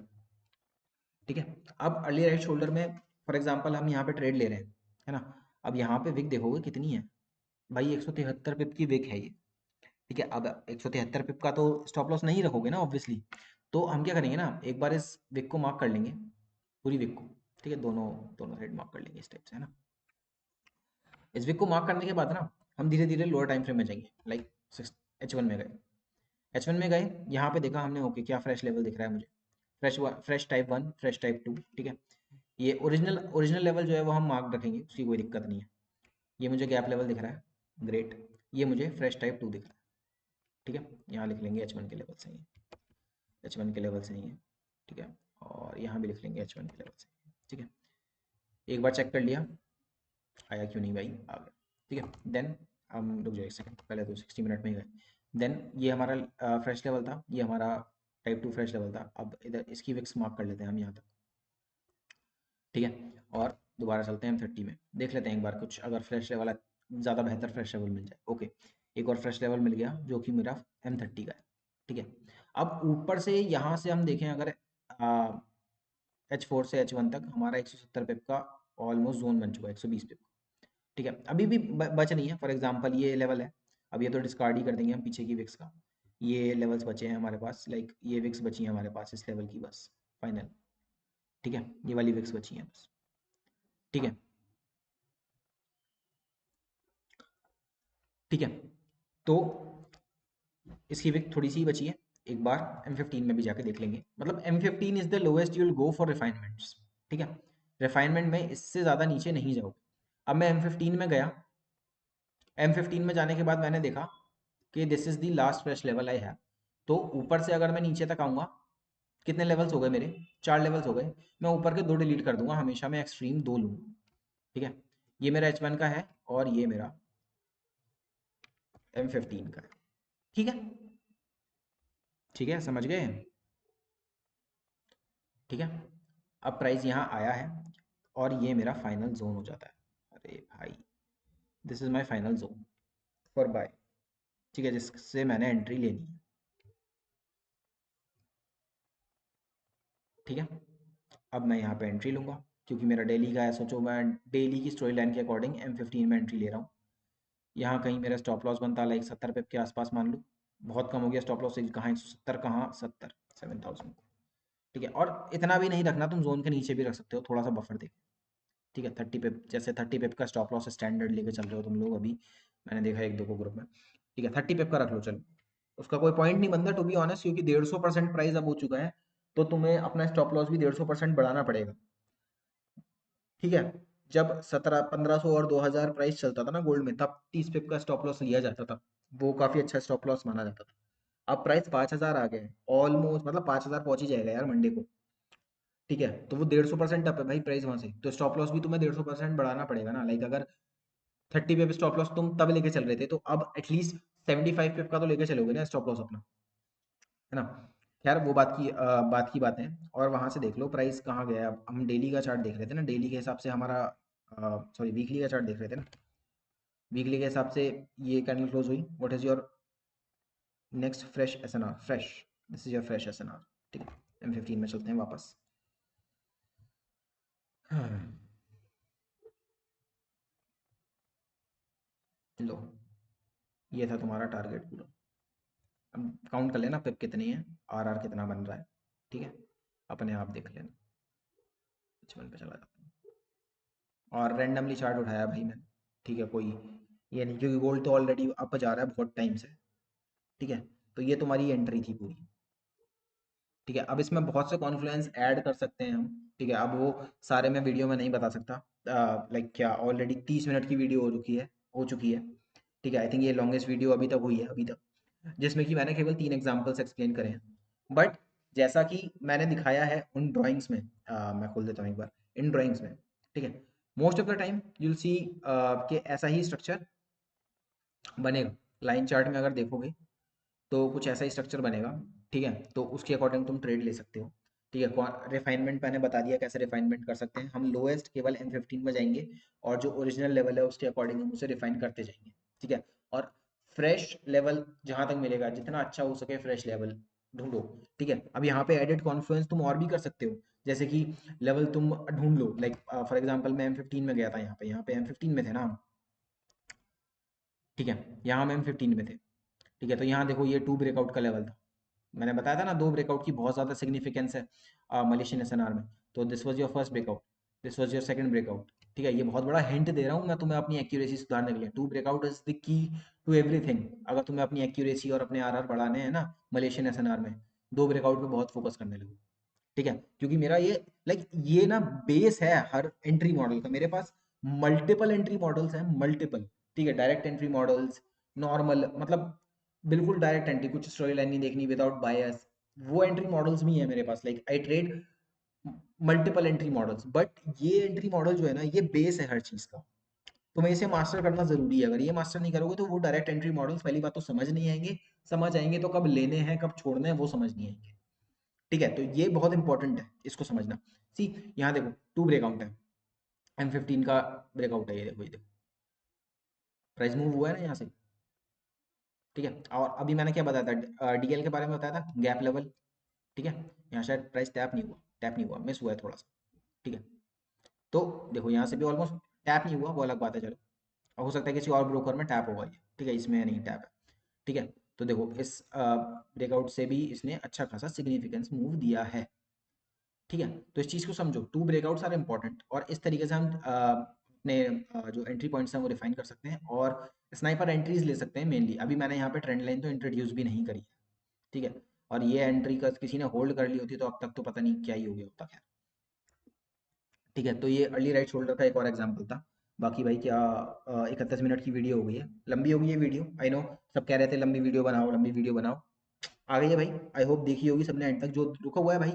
Speaker 1: ठीक है, अब अर्ली राइट शोल्डर में फॉर एग्जांपल हम यहाँ पे ट्रेड ले रहे हैं, है ना, अब यहाँ पे विक देखोगे कितनी है भाई, 173 पिप की विक है ये। ठीक है, अब 173 पिप का तो स्टॉप लॉस नहीं रखोगे ना ऑब्वियसली। तो हम क्या करेंगे ना, एक बार इस विक को मार्क कर लेंगे, पूरी विक को। ठीक है, दोनों दोनों साइड मार्क कर लेंगे इस टाइप से, है ना। इस विक को मार्क करने के बाद ना हम धीरे धीरे लोअर टाइम फ्रेम में जाएंगे, लाइक H1 में गए। H1 में गए, यहाँ पे देखा हमने, ओके क्या फ्रेश लेवल दिख रहा है मुझे, फ्रेश टाइप 1, फ्रेश टाइप 2। ठीक है, ये ओरिजिनल ओरिजिनल लेवल जो है वो हम मार्क रखेंगे, उसकी कोई दिक्कत नहीं है। ये मुझे गैप लेवल दिख रहा है, ग्रेट। ये मुझे फ्रेश टाइप 2 दिख रहा है। ठीक है, यहाँ लिख लेंगे H1 के लेवल से ही, H1 के लेवल से ही है। ठीक है, और यहाँ भी लिख लेंगे H1 के लेवल से। ठीक है, एक बार चेक कर लिया, आया क्यों नहीं भाई, आ गया। ठीक है, देन हम रुक जाओ एक सेकंड, पहले तो 60 मिनट में ही गए। देन ये हमारा फ्रेश लेवल था, ये हमारा टाइप 2 फ्रेश लेवल था। अब इधर इसकी विक्स मार्क कर लेते हैं हम यहाँ तक। ठीक है, और दोबारा चलते हैं M30 में, देख लेते हैं एक बार कुछ, अगर फ्रेश लेवल ज़्यादा बेहतर फ्रेश लेवल मिल जाए। ओके, एक और फ्रेश लेवल मिल गया जो कि मेरा M30 का है। ठीक है, अब ऊपर से यहाँ से हम देखें, अगर H4 से H1 तक हमारा 170 पिप का ऑलमोस्ट जोन बन चुका है, 120 पिप। ठीक है, अभी भी बच नहीं है। फॉर एग्जांपल ये लेवल है, अब ये तो डिस्कार्ड ही कर देंगे हम पीछे की विक्स का। ये लेवल्स बचे हैं हमारे पास, लाइक ये विक्स बची हैं हमारे पास इस लेवल की, बस फाइनल। ठीक है, ये वाली विक्स बची हैं बस। ठीक है, ठीक है, तो इसकी विक थोड़ी सी ही बची है, एक बार M15 में भी जाके देख लेंगे। मतलब M15 is the lowest you will go for refinements. ठीक है, रिफाइनमेंट में इससे ज़्यादा नीचे नहीं जाओगे। अब मैं M15 में गया, M15 में जाने के बाद मैंने देखा कि this is the last fresh level I have. तो ऊपर से अगर मैं नीचे तक आऊंगा, कितने लेवल्स हो गए मेरे, 4 लेवल्स हो गए। मैं ऊपर के 2 डिलीट कर दूंगा, हमेशा मैं एक्सट्रीम 2 लूंगा। ठीक है, ये मेरा H1 का है और ये मेरा M15 का है। ठीक है, ठीक है, समझ गए। ठीक है, अब प्राइस यहाँ आया है और ये मेरा फाइनल जोन हो जाता है। अरे भाई, this is my final zone for buy. ठीक है, जिससे मैंने एंट्री लेनी है। ठीक है, अब मैं यहाँ पे एंट्री लूँगा, क्योंकि मेरा डेली का है। सोचो मैं डेली की स्टोरी लाइन के अकॉर्डिंग M15 में एंट्री ले रहा हूँ। यहाँ कहीं मेरा स्टॉप लॉस बनता है लाइक 70 पिप के आसपास मान लो। बहुत कम हो गया स्टॉप लॉस, कहाँ 170, कहाँ 70, 7000। ठीक है, और इतना भी नहीं रखना, तुम जोन के नीचे भी रख सकते हो, थोड़ा सा बफर दे। ठीक है, 30 पिप, जैसे 30 पिप का स्टॉप लॉस स्टैंडर्ड लेके चल रहे हो तुम लोग अभी, मैंने देखा एक दो को ग्रुप में। ठीक है, 30 पिप का रख लो चलो, उसका कोई पॉइंट नहीं बनता टू बी ऑनेस्ट, क्योंकि 150% प्राइस अब हो चुका है। तो तुम्हें अपना स्टॉप लॉस भी 150% बढ़ाना पड़ेगा। ठीक है, जब 1700 1500 और 2000 प्राइस चलता था ना गोल्ड में, तब 30 पिप का स्टॉप लॉस लिया जाता था, वो काफी अच्छा स्टॉप लॉस माना जाता था। अब प्राइस 5000 आ गए, ऑलमोस्ट मतलब 5000 पहुंच ही जाएगा यार मंडे को। ठीक है, तो वो 150% अप है भाई प्राइस वहां से, तो स्टॉप लॉस भी तुम्हें 150% बढ़ाना पड़ेगा ना। लाइक अगर 30 पे स्टॉप लॉस तुम तब लेके चल रहे थे, तो अब एटलीस्ट 75 पिप का तो लेके चलोगे ना स्टॉप लॉस अपना, है ना। खैर वो बात है। और वहां से देख लो प्राइस कहाँ गया। अब हम डेली का चार्ट देख रहे थे ना, डेली के हिसाब से हमारा, सॉरी वीकली का चार्ट देख रहे थे ना। वीकली के हिसाब से ये कैंडल क्लोज हुई, what is your next fresh SNR, fresh, this is your fresh SNR। ठीक है, M15 में चलते हैं वापस। हाँ, लो, ये था तुम्हारा टारगेट पूरा। अब काउंट कर लेना पिप कितनी है, RR कितना बन रहा है। ठीक है, अपने आप देख लेना। H1 पे चला जाता हूँ और रैंडमली चार्ट उठाया भाई मैंने। ठीक है, कोई ये नहीं, क्योंकि गोल्ड तो ऑलरेडी अप जा रहा है बहुत टाइम से। ठीक है, तो ये तुम्हारी एंट्री थी पूरी। ठीक है, अब इसमें बहुत से कॉन्फ्लुएंस ऐड कर सकते हैं हम। ठीक है, अब वो सारे मैं वीडियो में नहीं बता सकता। लाइक क्या, ऑलरेडी 30 मिनट की वीडियो हो चुकी है। ठीक है, आई थिंक ये लॉन्गेस्ट वीडियो अभी तक हुई है अभी तक, जिसमें कि मैंने केवल 3 एग्जाम्पल्स एक्सप्लेन करे हैं। बट जैसा कि मैंने दिखाया है उन ड्राइंग्स में, मैं खोल देता हूँ एक बार इन ड्राइंग्स में। ठीक है, most of the time you will see कि ऐसा ही स्ट्रक्चर बनेगा। लाइन चार्ट में अगर देखोगे तो कुछ ऐसा ही स्ट्रक्चर बनेगा। ठीक है, तो उसके अकॉर्डिंग तुम ट्रेड ले सकते हो। ठीक है, रिफाइनमेंट मैंने बता दिया कैसे रिफाइनमेंट कर सकते हैं। हम लोएस्ट केवल M15 में जाएंगे, और जो ओरिजिनल लेवल है उसके अकॉर्डिंग हम उसे रिफाइन करते जाएंगे। ठीक है, और फ्रेश लेवल जहां तक मिलेगा, जितना अच्छा हो सके फ्रेश लेवल ढूंढो। ठीक है, अब यहाँ पे एडिट कॉन्फ्लुएंस तुम और भी कर सकते हो, जैसे कि लेवल तुम ढूंढ लो। लाइक फॉर एग्जांपल मैं M15 में गया था, यहाँ पे M15 में थे ना हम। ठीक है, यहाँ हम M15 में थे। ठीक है, तो यहाँ देखो ये 2 ब्रेकआउट का लेवल था। मैंने बताया था ना 2 ब्रेकआउट की बहुत ज़्यादा सिग्निफिकेंस है मलेशियन एसएनआर में। तो this was your first breakout, this was your second breakout. ठीक है, ये बहुत बड़ा हिंट दे रहा हूँ मैं तुम्हें अपनी एक्यूरेसी सुधारने के लिए। 2 breakout is the key to everything. अगर तुम्हें अपनी एक्यूरेसी और अपने आरआर बढ़ाने हैं ना मलेशियन एसएनआर में, 2 ब्रेकआउट पे बहुत फोकस करने लगो। ठीक है, क्योंकि मेरा ये ये ना बेस है हर एंट्री मॉडल का। मेरे पास मल्टीपल एंट्री मॉडल्स हैं, मल्टीपल। ठीक है, डायरेक्ट एंट्री मॉडल्स, नॉर्मल मतलब बिल्कुल डायरेक्ट एंट्री, कुछ स्टोरी लाइन नहीं देखनी, विदाउट बायस, वो एंट्री मॉडल्स भी है मेरे पास। I trade multiple entry models, but ये एंट्री मॉडल जो है ना, ये बेस है हर चीज का। तुम्हें इसे मास्टर करना जरूरी है। अगर ये मास्टर नहीं करोगे तो वो डायरेक्ट एंट्री मॉडल्स पहली बात तो समझ नहीं आएंगे, समझ आएंगे तो कब लेने हैं कब छोड़ने हैं वो समझ नहीं आएंगे। ठीक है, तो ये बहुत इंपॉर्टेंट है, इसको समझना। सी, यहाँ देखो 2 ब्रेकआउट है, M15 का ब्रेकआउट है, ये देखो प्राइस मूव हुआ है ना यहाँ से। ठीक है, और अभी मैंने क्या बताया था, डीएल के बारे में बताया था, गैप लेवल। ठीक है, यहाँ शायद प्राइस टैप नहीं हुआ, मिस हुआ है थोड़ा सा। ठीक है, तो देखो यहाँ से भी ऑलमोस्ट टैप नहीं हुआ, वो अलग बात है, चलो। और हो सकता है किसी और ब्रोकर में टैप होगा ये। ठीक है, इसमें नहीं टैप है। ठीक है, तो देखो इस ब्रेकआउट से भी इसने अच्छा खासा सिग्निफिकेंस मूव दिया है। ठीक है, तो इस चीज़ को समझो, 2 ब्रेकआउट्स आर इंपॉर्टेंट, और इस तरीके से हम अपने जो एंट्री पॉइंट्स हैं वो रिफाइन कर सकते हैं, और स्नाइपर एंट्रीज ले सकते हैं मेनली। अभी मैंने यहाँ पे ट्रेंड लाइन तो इंट्रोड्यूस भी नहीं करी है। ठीक है, और ये एंट्री का किसी ने होल्ड कर ली होती तो अब तक तो पता नहीं क्या ही हो गया होता, खैर। ठीक है, तो ये अर्ली राइट शोल्डर का एक और एग्जांपल था। बाकी भाई क्या 31 मिनट की वीडियो हो गई है, लंबी हो गई है वीडियो, आई नो। सब कह रहे थे लंबी वीडियो बनाओ, लंबी वीडियो बनाओ। आ गई है भाई, आई होप देखी होगी सबने एंड तक। जो रुका हुआ है भाई,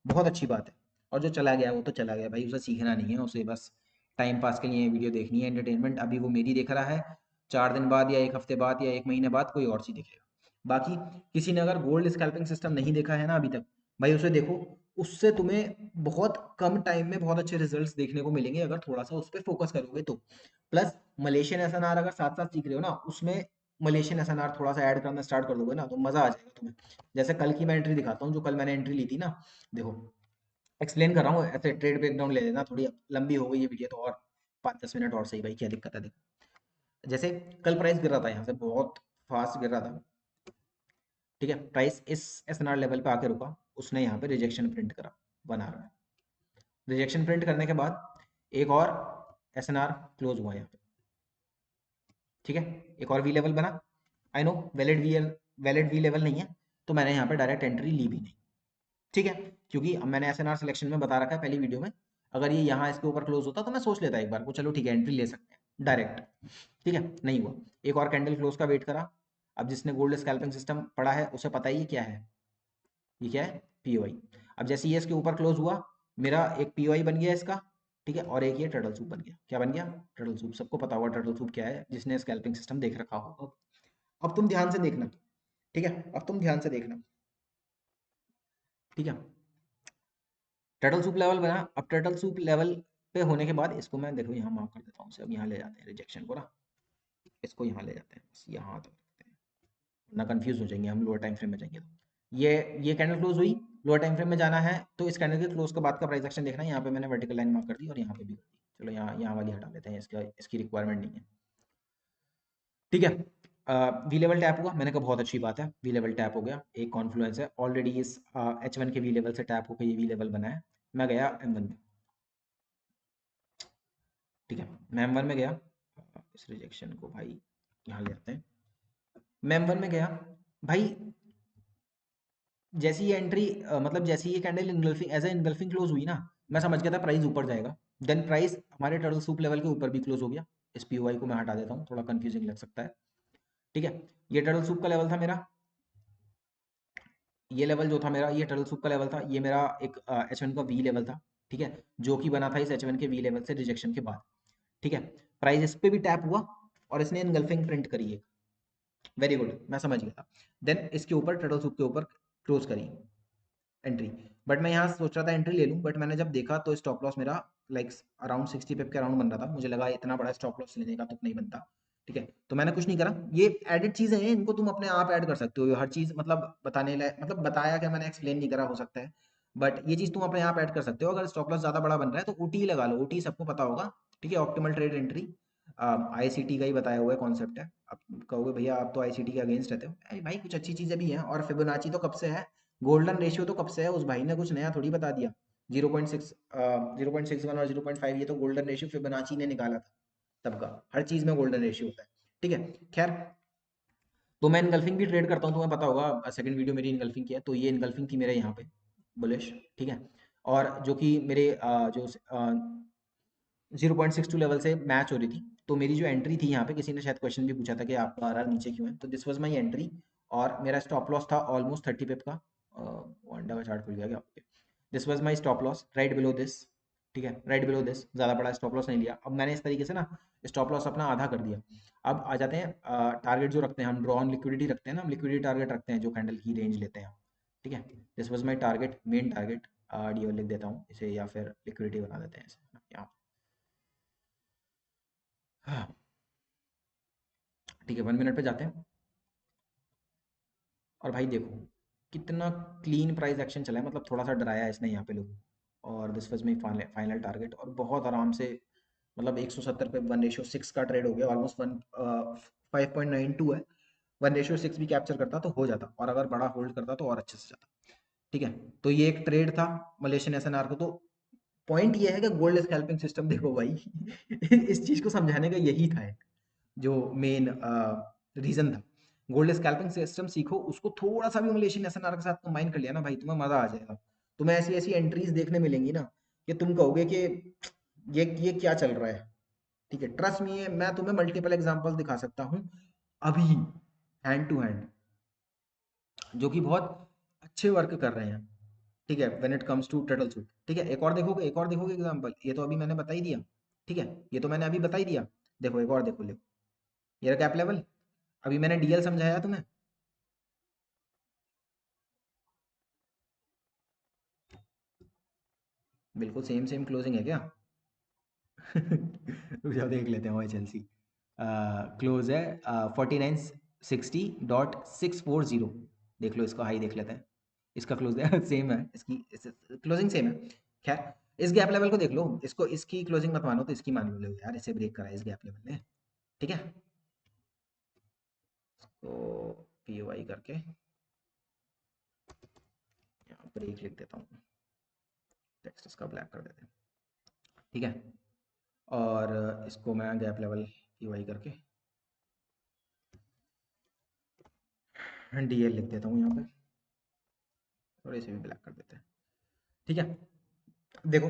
Speaker 1: बहुत अच्छी बात है। और जो चला गया वो तो चला गया भाई, उसे सीखना नहीं है, उसे बस टाइम पास के लिए वीडियो देखनी है, एंटरटेनमेंट। अभी वो मेरी देख रहा है, 4 दिन बाद या 1 हफ्ते बाद या 1 महीने बाद कोई और सी देखेगा। बाकी किसी ने अगर गोल्ड स्कैल्पिंग सिस्टम नहीं देखा है ना अभी तक, भाई उसे देखो। उससे तुम्हें बहुत कम टाइम में बहुत अच्छे रिजल्ट्स देखने को मिलेंगे, अगर थोड़ा सा उस पर फोकस करोगे तो। प्लस मलेशियन एसएनआर अगर साथ साथ सीख रहे हो ना, उसमें मलेशियन एसएनआर थोड़ा सा ऐड करना स्टार्ट कर दोगे ना, तो मजा आ जाएगा तुम्हें। जैसे कल की मैं एंट्री दिखाता हूँ, जो कल मैंने एंट्री ली थी ना, देखो एक्सप्लेन कर रहा हूँ, ऐसे ट्रेड ब्रेकडाउन ले लेना, थोड़ी लंबी हो गई ये वीडियो तो, और 5-10 मिनट और सही भाई, क्या दिक्कत है। देखो जैसे कल प्राइस गिर रहा था यहाँ से, बहुत फास्ट गिर रहा था। ठीक है, प्राइस इस एसएनआर लेवल पे आके रुका, उसने यहाँ पे रिजेक्शन प्रिंट करा, बना रहा है। रिजेक्शन प्रिंट करने के बाद एक और एसएनआर क्लोज हुआ यहाँ पे। ठीक है, एक और वी लेवल बना। I know valid V level नहीं है, तो मैंने यहाँ पे डायरेक्ट एंट्री ली भी नहीं। ठीक है, क्योंकि अब मैंने एसएनआर सिलेक्शन में बता रखा है पहली वीडियो में, अगर ये यहाँ इसके ऊपर क्लोज होता तो मैं सोच लेता एक बार को, चलो ठीक है एंट्री ले सकते हैं डायरेक्ट। ठीक है, नहीं हुआ। एक और कैंडल क्लोज का वेट करा। अब जिसने गोल्ड स्कैल्पिंग सिस्टम पढ़ा है उसे पता ही है क्या है, ये क्या है, पीओआई। अब जैसे ये इसके ऊपर क्लोज हुआ, मेरा एक पीओआई बन गया इसका। ठीक है, और एक ये टर्टल सूप बन गया। क्या बन गया, टर्टल सूप। सबको पता होगा टर्टल सूप क्या है, जिसने स्कैल्पिंग सिस्टम देख रखा होगा। अब तुम ध्यान से देखना। ठीक है, अब तुम ध्यान से देखना। ठीक है, टर्टल सूप लेवल बना। अब टर्टल सूप लेवल पे होने के बाद इसको मैं देखो यहाँ मार्क कर देता हूँ, अब यहाँ ले जाते हैं रिजेक्शन को ना, इसको यहाँ ले जाते हैं, बस यहाँ तक रखते हैं, ना कंफ्यूज हो जाएंगे हम लोअर टाइम फ्रेम में जाएंगे तो। ये कैंडल क्लोज हुई, लोअर टाइम फ्रेम में जाना है तो इस कैंडल के क्लोज के बाद का प्राइस एक्शन देखना है। यहाँ पे मैंने वर्टिकल लाइन मार्क कर दी और यहाँ पे भी कर दी। चलो यहाँ यहाँ वाली हटा लेते हैं, इसकी रिक्वायरमेंट नहीं है। ठीक है, वी लेवल टैप हुआ, मैंने कहा बहुत अच्छी बात है, वी लेवल टैप हो गया, एक कॉन्फ्लुएंस है ऑलरेडी इस H1 के वी लेवल से टैप होकर ये वी लेवल बना है। मैं गया M1 में। ठीक है, मैं M1 में गया, इस रिजेक्शन को भाई यहाँ ले आते हैं। मैं M1 में गया भाई, जैसी ये एंट्री मतलब जैसी ये candle engulfing as a engulfing close हुई ना, मैं समझ गया था प्राइस ऊपर जाएगा। देन प्राइस हमारे टर्टल सूप लेवल के ऊपर भी क्लोज हो गया। इस पीओआई को मैं हटा देता हूँ, थोड़ा कंफ्यूजिंग लग सकता है। ठीक है, ये टर्टल सूप का लेवल था मेरा, ये लेवल जो था मेरा, ये टर्टल सूप का लेवल था, ये मेरा एक H1 का वी लेवल था। ठीक है, जो कि बना था इस H1 के वी लेवल से रिजेक्शन के बाद। ठीक है, प्राइस इस पे भी टैप हुआ और इसने इनगल्फिंग प्रिंट करी है। वेरी गुड, मैं समझ गया था। देन इसके ऊपर टर्टल सूप के ऊपर क्लोज करी एंट्री। बट मैं यहाँ सोच रहा था एंट्री ले लूँ, बट मैंने जब देखा तो स्टॉप लॉस मेरा लाइक अराउंड 60 पिप के अराउंड बन रहा था। मुझे लगा इतना बड़ा स्टॉप लॉस लेने का तो नहीं बनता। ठीक है, तो मैंने कुछ नहीं करा। ये एडेड चीजें हैं, इनको तुम अपने आप ऐड कर सकते हो, हर चीज मतलब बताने लायक, मतलब बताया क्या मैंने, एक्सप्लेन नहीं करा हो सकता है, बट ये चीज तुम अपने आप ऐड कर सकते हो। अगर स्टॉप लॉस ज्यादा बड़ा बन रहा है तो ओटी लगा लो, ओटी सबको पता होगा। ठीक है, ऑप्टिमल ट्रेड एंट्री। आईसीटी का ही बताया हुआ है कॉन्सेप्ट है। अब कहोगे भैया आप तो आईसीटी के अगेंस्ट रहते हो, अरे भाई कुछ अच्छी चीजें भी हैं, और फिबोनाची तो कब से है, गोल्डन रेशियो तो कब से है, उस भाई ने कुछ नया थोड़ी बता दिया। 0.6 0.61 और 0.5 ये तो गोल्डन रेशियो फिबोनाची ने निकाला था तब का, हर चीज में गोल्डन रेशियो होता है। ठीक है, खैर तो मैं इनगल्फिंग भी ट्रेड करता हूँ, तुम्हें पता होगा, सेकंड वीडियो मेरी इनगल्फिंग की है, तो ये इनगल्फिंग थी मेरे यहाँ पे बुलिश। ठीक है, और जो कि मेरे जो 0.62 लेवल से मैच हो रही थी, तो मेरी जो एंट्री थी यहाँ पे, किसी ने शायद क्वेश्चन भी पूछा था कि आपका आरआर नीचे क्यों है, तो दिस वाज माय एंट्री, और मेरा स्टॉप लॉस था ऑलमोस्ट 30 पिप का। अंडा का चार्ट खुल गया क्या? This was my stop loss right below this. ठीक है, राइट बिलो दिस, ज़्यादा बड़ा स्टॉप लॉस नहीं लिया। अब मैंने इस तरीके से ना स्टॉप लॉस अपना आधा कर दिया। अब आ जाते हैं टारगेट जो रखते हैं हम, ड्रॉ ऑन लिक्विडिटी रखते हैं ना, हम लिक्विडिटी टारगेट रखते हैं जो कैंडल की रेंज लेते हैं। ठीक है, this was my target, main target, D लिख देता हूँ इसे, या फिर लिक्विडिटी बना देते हैं इसे यहाँ। हाँ, ठीक है, 1 मिनट पे जाते हैं, और भाई देखो कितना क्लीन प्राइस एक्शन चला है, मतलब थोड़ा सा डराया है इसने यहाँ पे लोग, और this was my final target, और बहुत आराम से, मतलब 170 पे 1/6 का ट्रेड हो गया, ऑलमोस्ट 5.92 है, 1/6 भी कैप्चर करता तो हो जाता, और अगर बड़ा होल्ड करता तो और अच्छे से जाता। ठीक है, तो ये एक ट्रेड था मलेशियन एसएनआर को। तो पॉइंट ये है कि गोल्ड स्कैल्पिंग सिस्टम देखो भाई इस चीज को समझाने का यही था एक, जो मेन रीजन था। गोल्ड स्कैल्पिंग सिस्टम सीखो, उसको थोड़ा सा भी मलेशियन एसएनआर के साथ कंबाइन कर लिया ना भाई, तुम्हें मजा आ जाएगा। तुम्हें ऐसी ऐसी एंट्रीज देखने मिलेंगी ना कि तुम कहोगे कि ये क्या चल रहा है। ठीक है, ट्रस्ट मी, मैं तुम्हें मल्टीपल एग्जांपल दिखा सकता हूँ अभी, हैंड टू हैंड, जो कि बहुत अच्छे वर्क कर रहे हैं। ठीक है, when it comes to turtle suit. ठीक है, एक और देखोगे एग्जांपल, ये तो अभी मैंने बता ही दिया। ठीक है, ये तो मैंने अभी बता ही दिया। देखो एक और देखो, लो ये गैप लेवल, अभी मैंने डीएल समझाया तुम्हें। बिल्कुल सेम सेम क्लोजिंग है क्या? रुक जाओ देख लेते हैं, ओए चेल्सी क्लोज है 4960.640, देख लो इसका हाई देख लेते हैं, इसका क्लोज है सेम है, इसकी क्लोजिंग सेम है। खैर, इस गैप लेवल को देख लो, इसको इसकी क्लोजिंग मत मानो तो इसकी मान लो यार, इसे ब्रेक करा है इस गैप लेवल ने। ठीक है, तो पी वाई करके यहाँ ब्रेक लिख देता हूँ, टेक्स्ट इसका ब्लैक कर देते हैं। ठीक है, और इसको मैं गैप लेवल पी वाई करके डीएल लिख देता हूँ यहाँ पे, और इसे भी ब्लैक कर देते हैं। ठीक है, देखो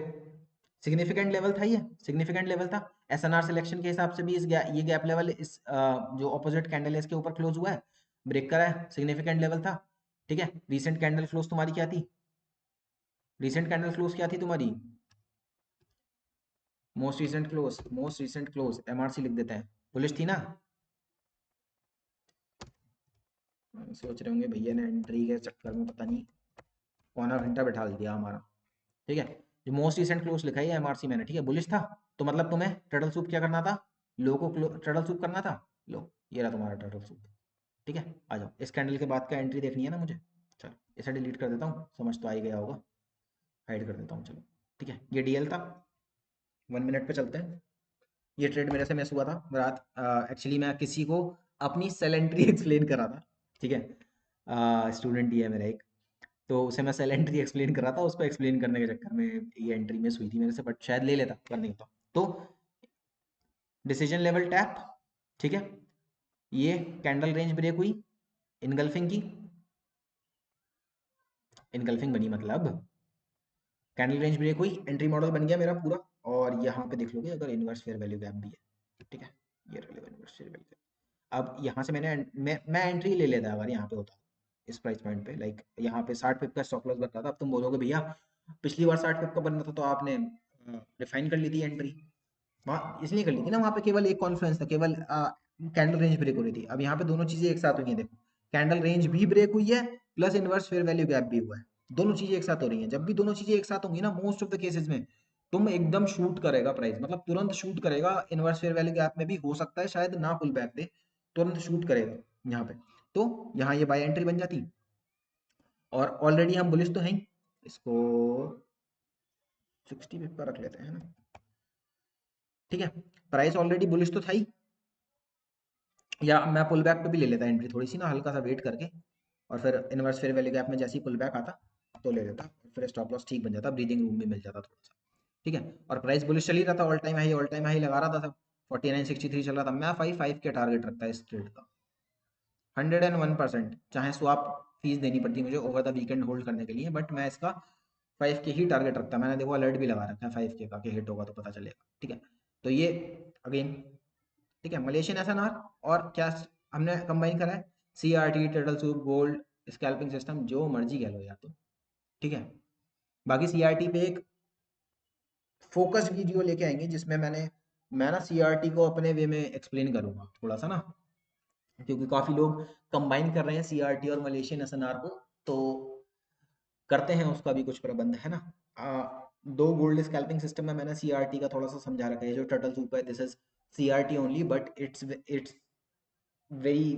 Speaker 1: सिग्निफिकेंट लेवल था, ये सिग्निफिकेंट लेवल था। एसएनआर सिलेक्शन के हिसाब से भी ये गैप लेवल इस जो ऑपोजिट कैंडल है इसके ऊपर क्लोज हुआ है, ब्रेक करा है, सिग्निफिकेंट लेवल था। ठीक है, रीसेंट कैंडल क्लोज तुम्हारी क्या थी, रीसेंट कैंडल क्लोज क्या थी तुम्हारी, मोस्ट रीसेंट क्लोज एमआरसी लिख देते हैं, बुलिश थी ना। सोच रहे होंगे भैया ने एंट्री के चक्कर में पता नहीं पौना घंटा बैठा दिया हमारा। ठीक है, जो मोस्ट रिसेंट क्लोज लिखा है एमआरसी मैंने, ठीक है, बुलिश था, तो मतलब तुम्हें टर्टल सूप क्या करना था, लो को टर्टल सूप करना था। लो ये रहा तुम्हारा टर्टल सूप। ठीक है, आ जाओ, इस कैंडल के बाद का एंट्री देखनी है ना मुझे, चलो इसे डिलीट कर देता हूँ, समझ तो आ ही गया होगा, हाइड कर देता हूँ चलो। ठीक है, ये डीएल था, 1 मिनट पे चलते हैं। ये ट्रेड मेरे से मिस हुआ था रात, एक्चुअली मैं किसी को अपनी सेल एंट्री एक्सप्लेन करा था। ठीक है, स्टूडेंट ही है मेरा एक, तो उसे मैं सेल एंट्री एक्सप्लेन कर रहा था, उसको एक्सप्लेन करने के चक्कर में ये एंट्री मिस हुई थी मेरे से, बट शायद ले लेता कर नहीं होता। तो डिसीजन लेवल टैप, ठीक है, ये कैंडल रेंज ब्रेक हुई, इनगल्फिंग की, इनगल्फिंग बनी मतलब कैंडल रेंज ब्रेक हुई, एंट्री मॉडल बन गया मेरा पूरा, और यहाँ पे देख लोगे अगर इन्वर्स फेयर वैल्यू गैप भी है। ठीक है, ये रहा इन्वर्स फेयर वैल्यू गैप। अब यहाँ से मैं एंट्री ले लेता अगर यहाँ पे होता, इस प्राइस पॉइंट पे, लाइक यहाँ पे 60 पिप का स्टॉप लॉस बन रहा था। अब तुम बोलोगे भैया पिछली बार 60 पिप का बन रहा था तो आपने रिफाइन कर ली थी एंट्री, वहाँ इसलिए कर ली थी ना, वहाँ पे केवल एक कॉन्फ्रेंस था, केवल कैंडल रेंज ब्रेक हो रही थी। अब यहाँ पे दोनों चीजें एक साथ हुई हैं, देखो कैंडल रेंज भी ब्रेक हुई है, plus inverse fair value gap भी हुआ है, दोनों चीजें एक साथ हो रही हैं। जब भी दोनों चीजें एक साथ होंगी ना, मोस्ट ऑफ द केसेस में तुम एकदम शूट करेगा प्राइस, मतलब तुरंत शूट करेगा, इनवर्स फेयर वैल्यू गैप में भी हो सकता है शायद ना पुल बैक दे, तुरंत शूट करेगा यहाँ पे। तो यहाँ ये बाय एंट्री बन जाती, और ऑलरेडी हम बुलिश तो हैं ही, इसको 60 पिप का रख लेते हैं ना। ठीक है, प्राइस ऑलरेडी बुलिश तो था ही, या मैं पुल बैक पे भी ले लेता एंट्री थोड़ी सी ना, हल्का सा वेट करके, और फिर इनवर्स फेयर वैल्यू गैप में जैसे ही पुल बैक आता तो ले लेता, फिर स्टॉप लॉस ठीक बन जाता, ब्रीदिंग रूम भी मिल जाता थोड़ा सा। ठीक है, और प्राइस बुलिश चल ही रहा था, ऑल टाइम हाई लगा रहा था सब, 4963 चल रहा था। मैं 5 के टारगेट रखता है इस ट्रेड का, 101%, चाहे स्वाप फीस देनी पड़ती मुझे ओवर द वीकेंड होल्ड करने के लिए, बट मैं इसका 5 ही टारगेट रखता है। मैंने देखो अलर्ट भी लगा रखा है 5 का, कि हिट होगा तो पता चलेगा। ठीक है, तो ये अगेन, ठीक है, मलेशियन एसएनआर और क्या हमने कंबाइन करा है, CRT, turtle soup, gold, scalping system, जो मर्जी कह लो यार तुम। ठीक है, बाकी सीआरटी पे एक फोकस्ड वीडियो लेके आएंगे जिसमें मैं ना सीआरटी को अपने वे में एक्सप्लेन करूंगा थोड़ा सा ना, क्योंकि काफी लोग कंबाइन कर रहे हैं सीआरटी और मलेशियन एसएनआर को, तो करते हैं उसका भी कुछ प्रबंध है ना। दो गोल्ड स्कैल्पिंग सिस्टम में मैंने सीआरटी का थोड़ा सा समझा रखा है, जो टर्टल सूप है this is CRT only, but it's very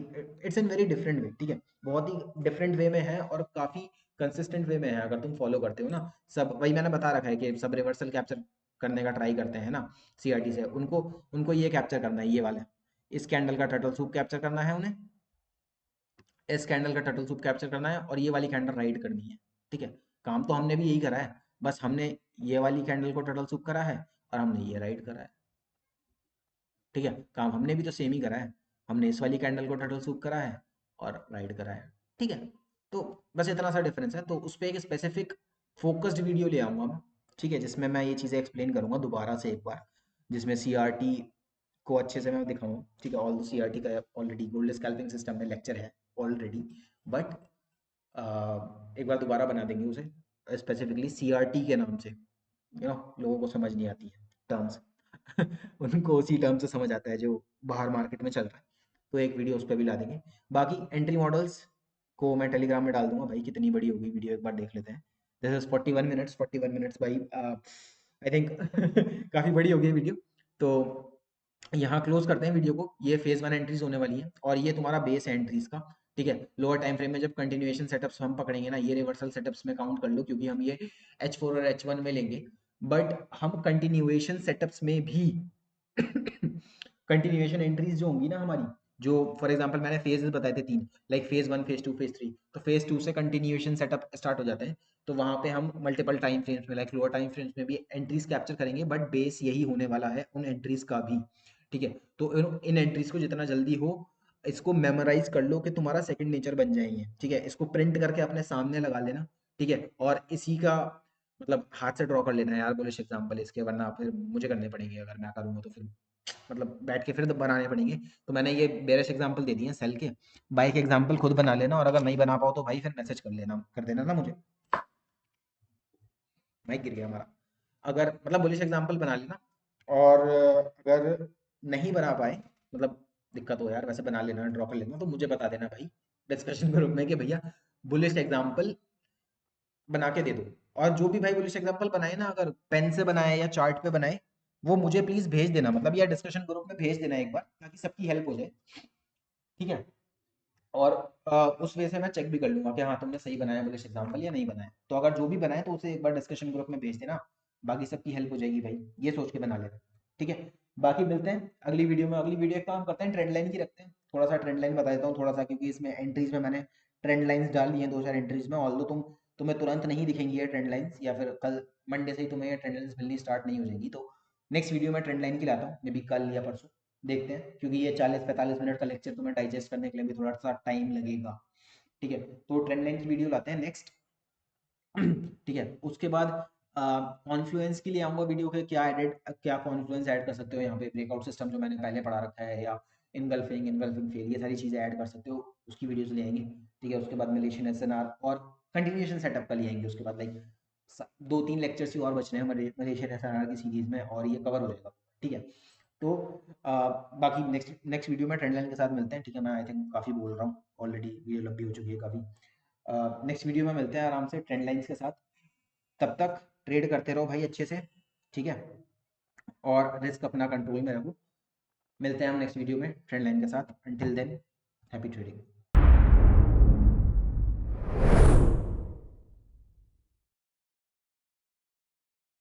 Speaker 1: it's in very different way. ठीक है, बहुत ही डिफरेंट वे में है और काफी कंसिस्टेंट वे में है, अगर तुम फॉलो करते हो ना। सब वही मैंने बता रखा है कि सब रिवर्सल कैप्चर करने का ट्राई करते हैं ना सीआरटी से, उनको उनको ये कैप्चर करना है, ये वाला इस कैंडल का टर्टल सूप कैप्चर करना है उन्हें, इस कैंडल का टर्टल सूप कैप्चर करना है, और ये वाली कैंडल राइड करनी है। ठीक है, काम तो हमने भी यही करा है, बस हमने ये वाली कैंडल को टर्टल सूप करा है और हमने ये राइड करा है। ठीक है, काम हमने भी तो सेम ही करा है, हमने इस वाली कैंडल को टर्टल सूप करा है और राइड करा है। ठीक है, तो बस इतना सा डिफरेंस है, तो उस पर एक स्पेसिफिक फोकस्ड वीडियो ले आऊंगा मैं। ठीक है, जिसमें मैं ये चीज़ें एक्सप्लेन करूंगा दोबारा से एक बार, जिसमें सीआरटी को अच्छे से मैं दिखाऊँ। ठीक है, ऑल सीआरटी का ऑलरेडी गोल्ड स्कैल्पिंग सिस्टम में लेक्चर है ऑलरेडी, बट एक बार दोबारा बना देंगे उसे स्पेसिफिकली सीआरटी के नाम से, लोगों को समझ नहीं आती है टर्म्स उनको उसी टर्म से समझ आता है जो बाहर मार्केट में चल रहा है, तो एक वीडियो उस पर भी ला देंगे। बाकी एंट्री मॉडल्स को मैं टेलीग्राम में डाल दूंगा भाई, कितनी बड़ी होगी वीडियो एक बार देख लेते हैं। दिस इज 41 मिनट्स, 41 मिनट्स भाई, आई थिंक काफ़ी बड़ी होगी वीडियो, तो यहाँ क्लोज करते हैं वीडियो को। ये फेज 1 एंट्रीज होने वाली है और ये तुम्हारा बेस है एंट्रीज का। ठीक है, लोअर टाइम फ्रेम में जब कंटिन्यूएशन सेटअप्स हम पकड़ेंगे ना, ये रिवर्सल सेटअप्स में काउंट कर लो, क्योंकि हम ये H4 और H1 में लेंगे, बट हम कंटिन्यूएशन सेटअप्स में भी कंटिन्यूएशन एंट्रीज जो होंगी ना हमारी, जो फॉर एग्जांपल मैंने फेजेस बताए थे 3, लाइक फेज 1, फेज 2, फेज 3, तो फेज 2 से कंटिन्यूएशन सेटअप स्टार्ट हो जाते हैं, तो वहां पे हम मल्टीपल टाइम फ्रेम्स में, लाइक लोअर टाइम फ्रेम्स में भी एंट्रीज कैप्चर करेंगे, बट बेस यही होने वाला है उन एंट्रीज का भी। ठीक है, तो इन एंट्रीज को जितना जल्दी हो इसको मेमोराइज कर लो कि तुम्हारा सेकंड नेचर बन जाएंगे। ठीक है, इसको प्रिंट करके अपने सामने लगा लेना। ठीक है, और इसी का मतलब हाथ से ड्रॉ कर लेना है यार बुलिश एग्जांपल इसके, वरना फिर मुझे करने पड़ेंगे, अगर मैं करूंगा तो फिर मतलब बैठ के फिर तो बनाने पड़ेंगे। तो मैंने ये बेरिश एग्जांपल दे दिए हैं सेल के, बाई के एग्जांपल खुद बना लेना, और अगर नहीं बना पाओ तो भाई फिर मैसेज कर देना ना मुझे। माइक गिर गया हमारा। अगर मतलब बुलिश एग्जांपल बना लेना, और अगर नहीं बना पाए, मतलब दिक्कत हो यार, वैसे बना लेना, ड्रॉ कर लेना, तो मुझे बता देना भाई डिस्कशन ग्रुप में कि भैया बुलिश एग्जांपल बना के दे दो। और जो भी भाई बुलिश एग्जांपल बनाए ना, अगर पेन से बनाए या चार्ट पे बनाए, वो मुझे प्लीज भेज देना, मतलब या डिस्कशन ग्रुप में भेज देना एक बार, ताकि सबकी हेल्प हो जाए। ठीक है, और उस वे से मैं चेक भी कर लूंगा कि हाँ तुमने सही बनाया बुलिश एग्जांपल या नहीं बनाया, तो अगर जो भी बनाए तो उसे एक बार डिस्कशन ग्रुप में भेज देना, बाकी सबकी हेल्प हो जाएगी भाई, ये सोच के बना लेना। ठीक है, बाकी मिलते हैं अगली वीडियो में। अगली वीडियो एक काम करते हैं, ट्रेंड लाइन की रखते हैं, थोड़ा सा ट्रेंड लाइन बता देता हूँ थोड़ा सा, क्योंकि इसमें एंट्रीज में मैंने ट्रेंड लाइंस डाल दी हैं 2 4 एंट्रीज में, ऑल्दो तुम्हें तुरंत नहीं दिखेंगी ये ट्रेंड लाइंस, या फिर कल मंडे से ही तुम्हें ये ट्रेंड लाइंस मिलनी स्टार्ट नहीं हो जाएगी, तो नेक्स्ट वीडियो में ट्रेंड लाइन की लाता हूँ, मे बी कल या परसों, देखते हैं, क्योंकि ये 40 45 मिनट का लेक्चर तुम्हें डाइजेस्ट करने के लिए भी थोड़ा सा टाइम लगेगा। ठीक है, तो ट्रेंड लाइन की वीडियो लाते हैं नेक्स्ट। ठीक है, उसके बाद कॉन्फ्लुएंस के लिए आऊंगा वीडियो के, क्या कॉन्फ्लुएंस ऐड कर सकते हो यहाँ पे, ब्रेकआउट सिस्टम जो मैंने पहले पढ़ा रखा है, या इनगल्फिंग फेल, ये सारी चीजें ऐड कर सकते हो, उसकी वीडियोस ले आएंगे। ठीक है, उसके बाद मलेशियन एसएनआर और कंटिन्यूएशन सेटअप का ले आएंगे, उसके बाद लाइक 2 3 लेक्चर्स ही और बचने हैं मलेशियन एसएनआर की सीरीज में, और ये कवर हो जाएगा। ठीक है, तो बाकी नेक्स्ट नेक्स्ट वीडियो में ट्रेंड लाइन के साथ मिलते हैं। ठीक है, मैं आई थिंक काफ़ी बोल रहा हूँ ऑलरेडी, वीडियो लंबी हो चुकी है काफ़ी। नेक्स्ट वीडियो में मिलते हैं आराम से ट्रेंड लाइंस के साथ, तब तक ट्रेड करते रहो भाई अच्छे से। ठीक है, और रिस्क अपना कंट्रोल में रखो। मिलते हैं हम नेक्स्ट वीडियो में ट्रेंड लाइन के साथ, अंटिल देन हैप्पी ट्रेडिंग।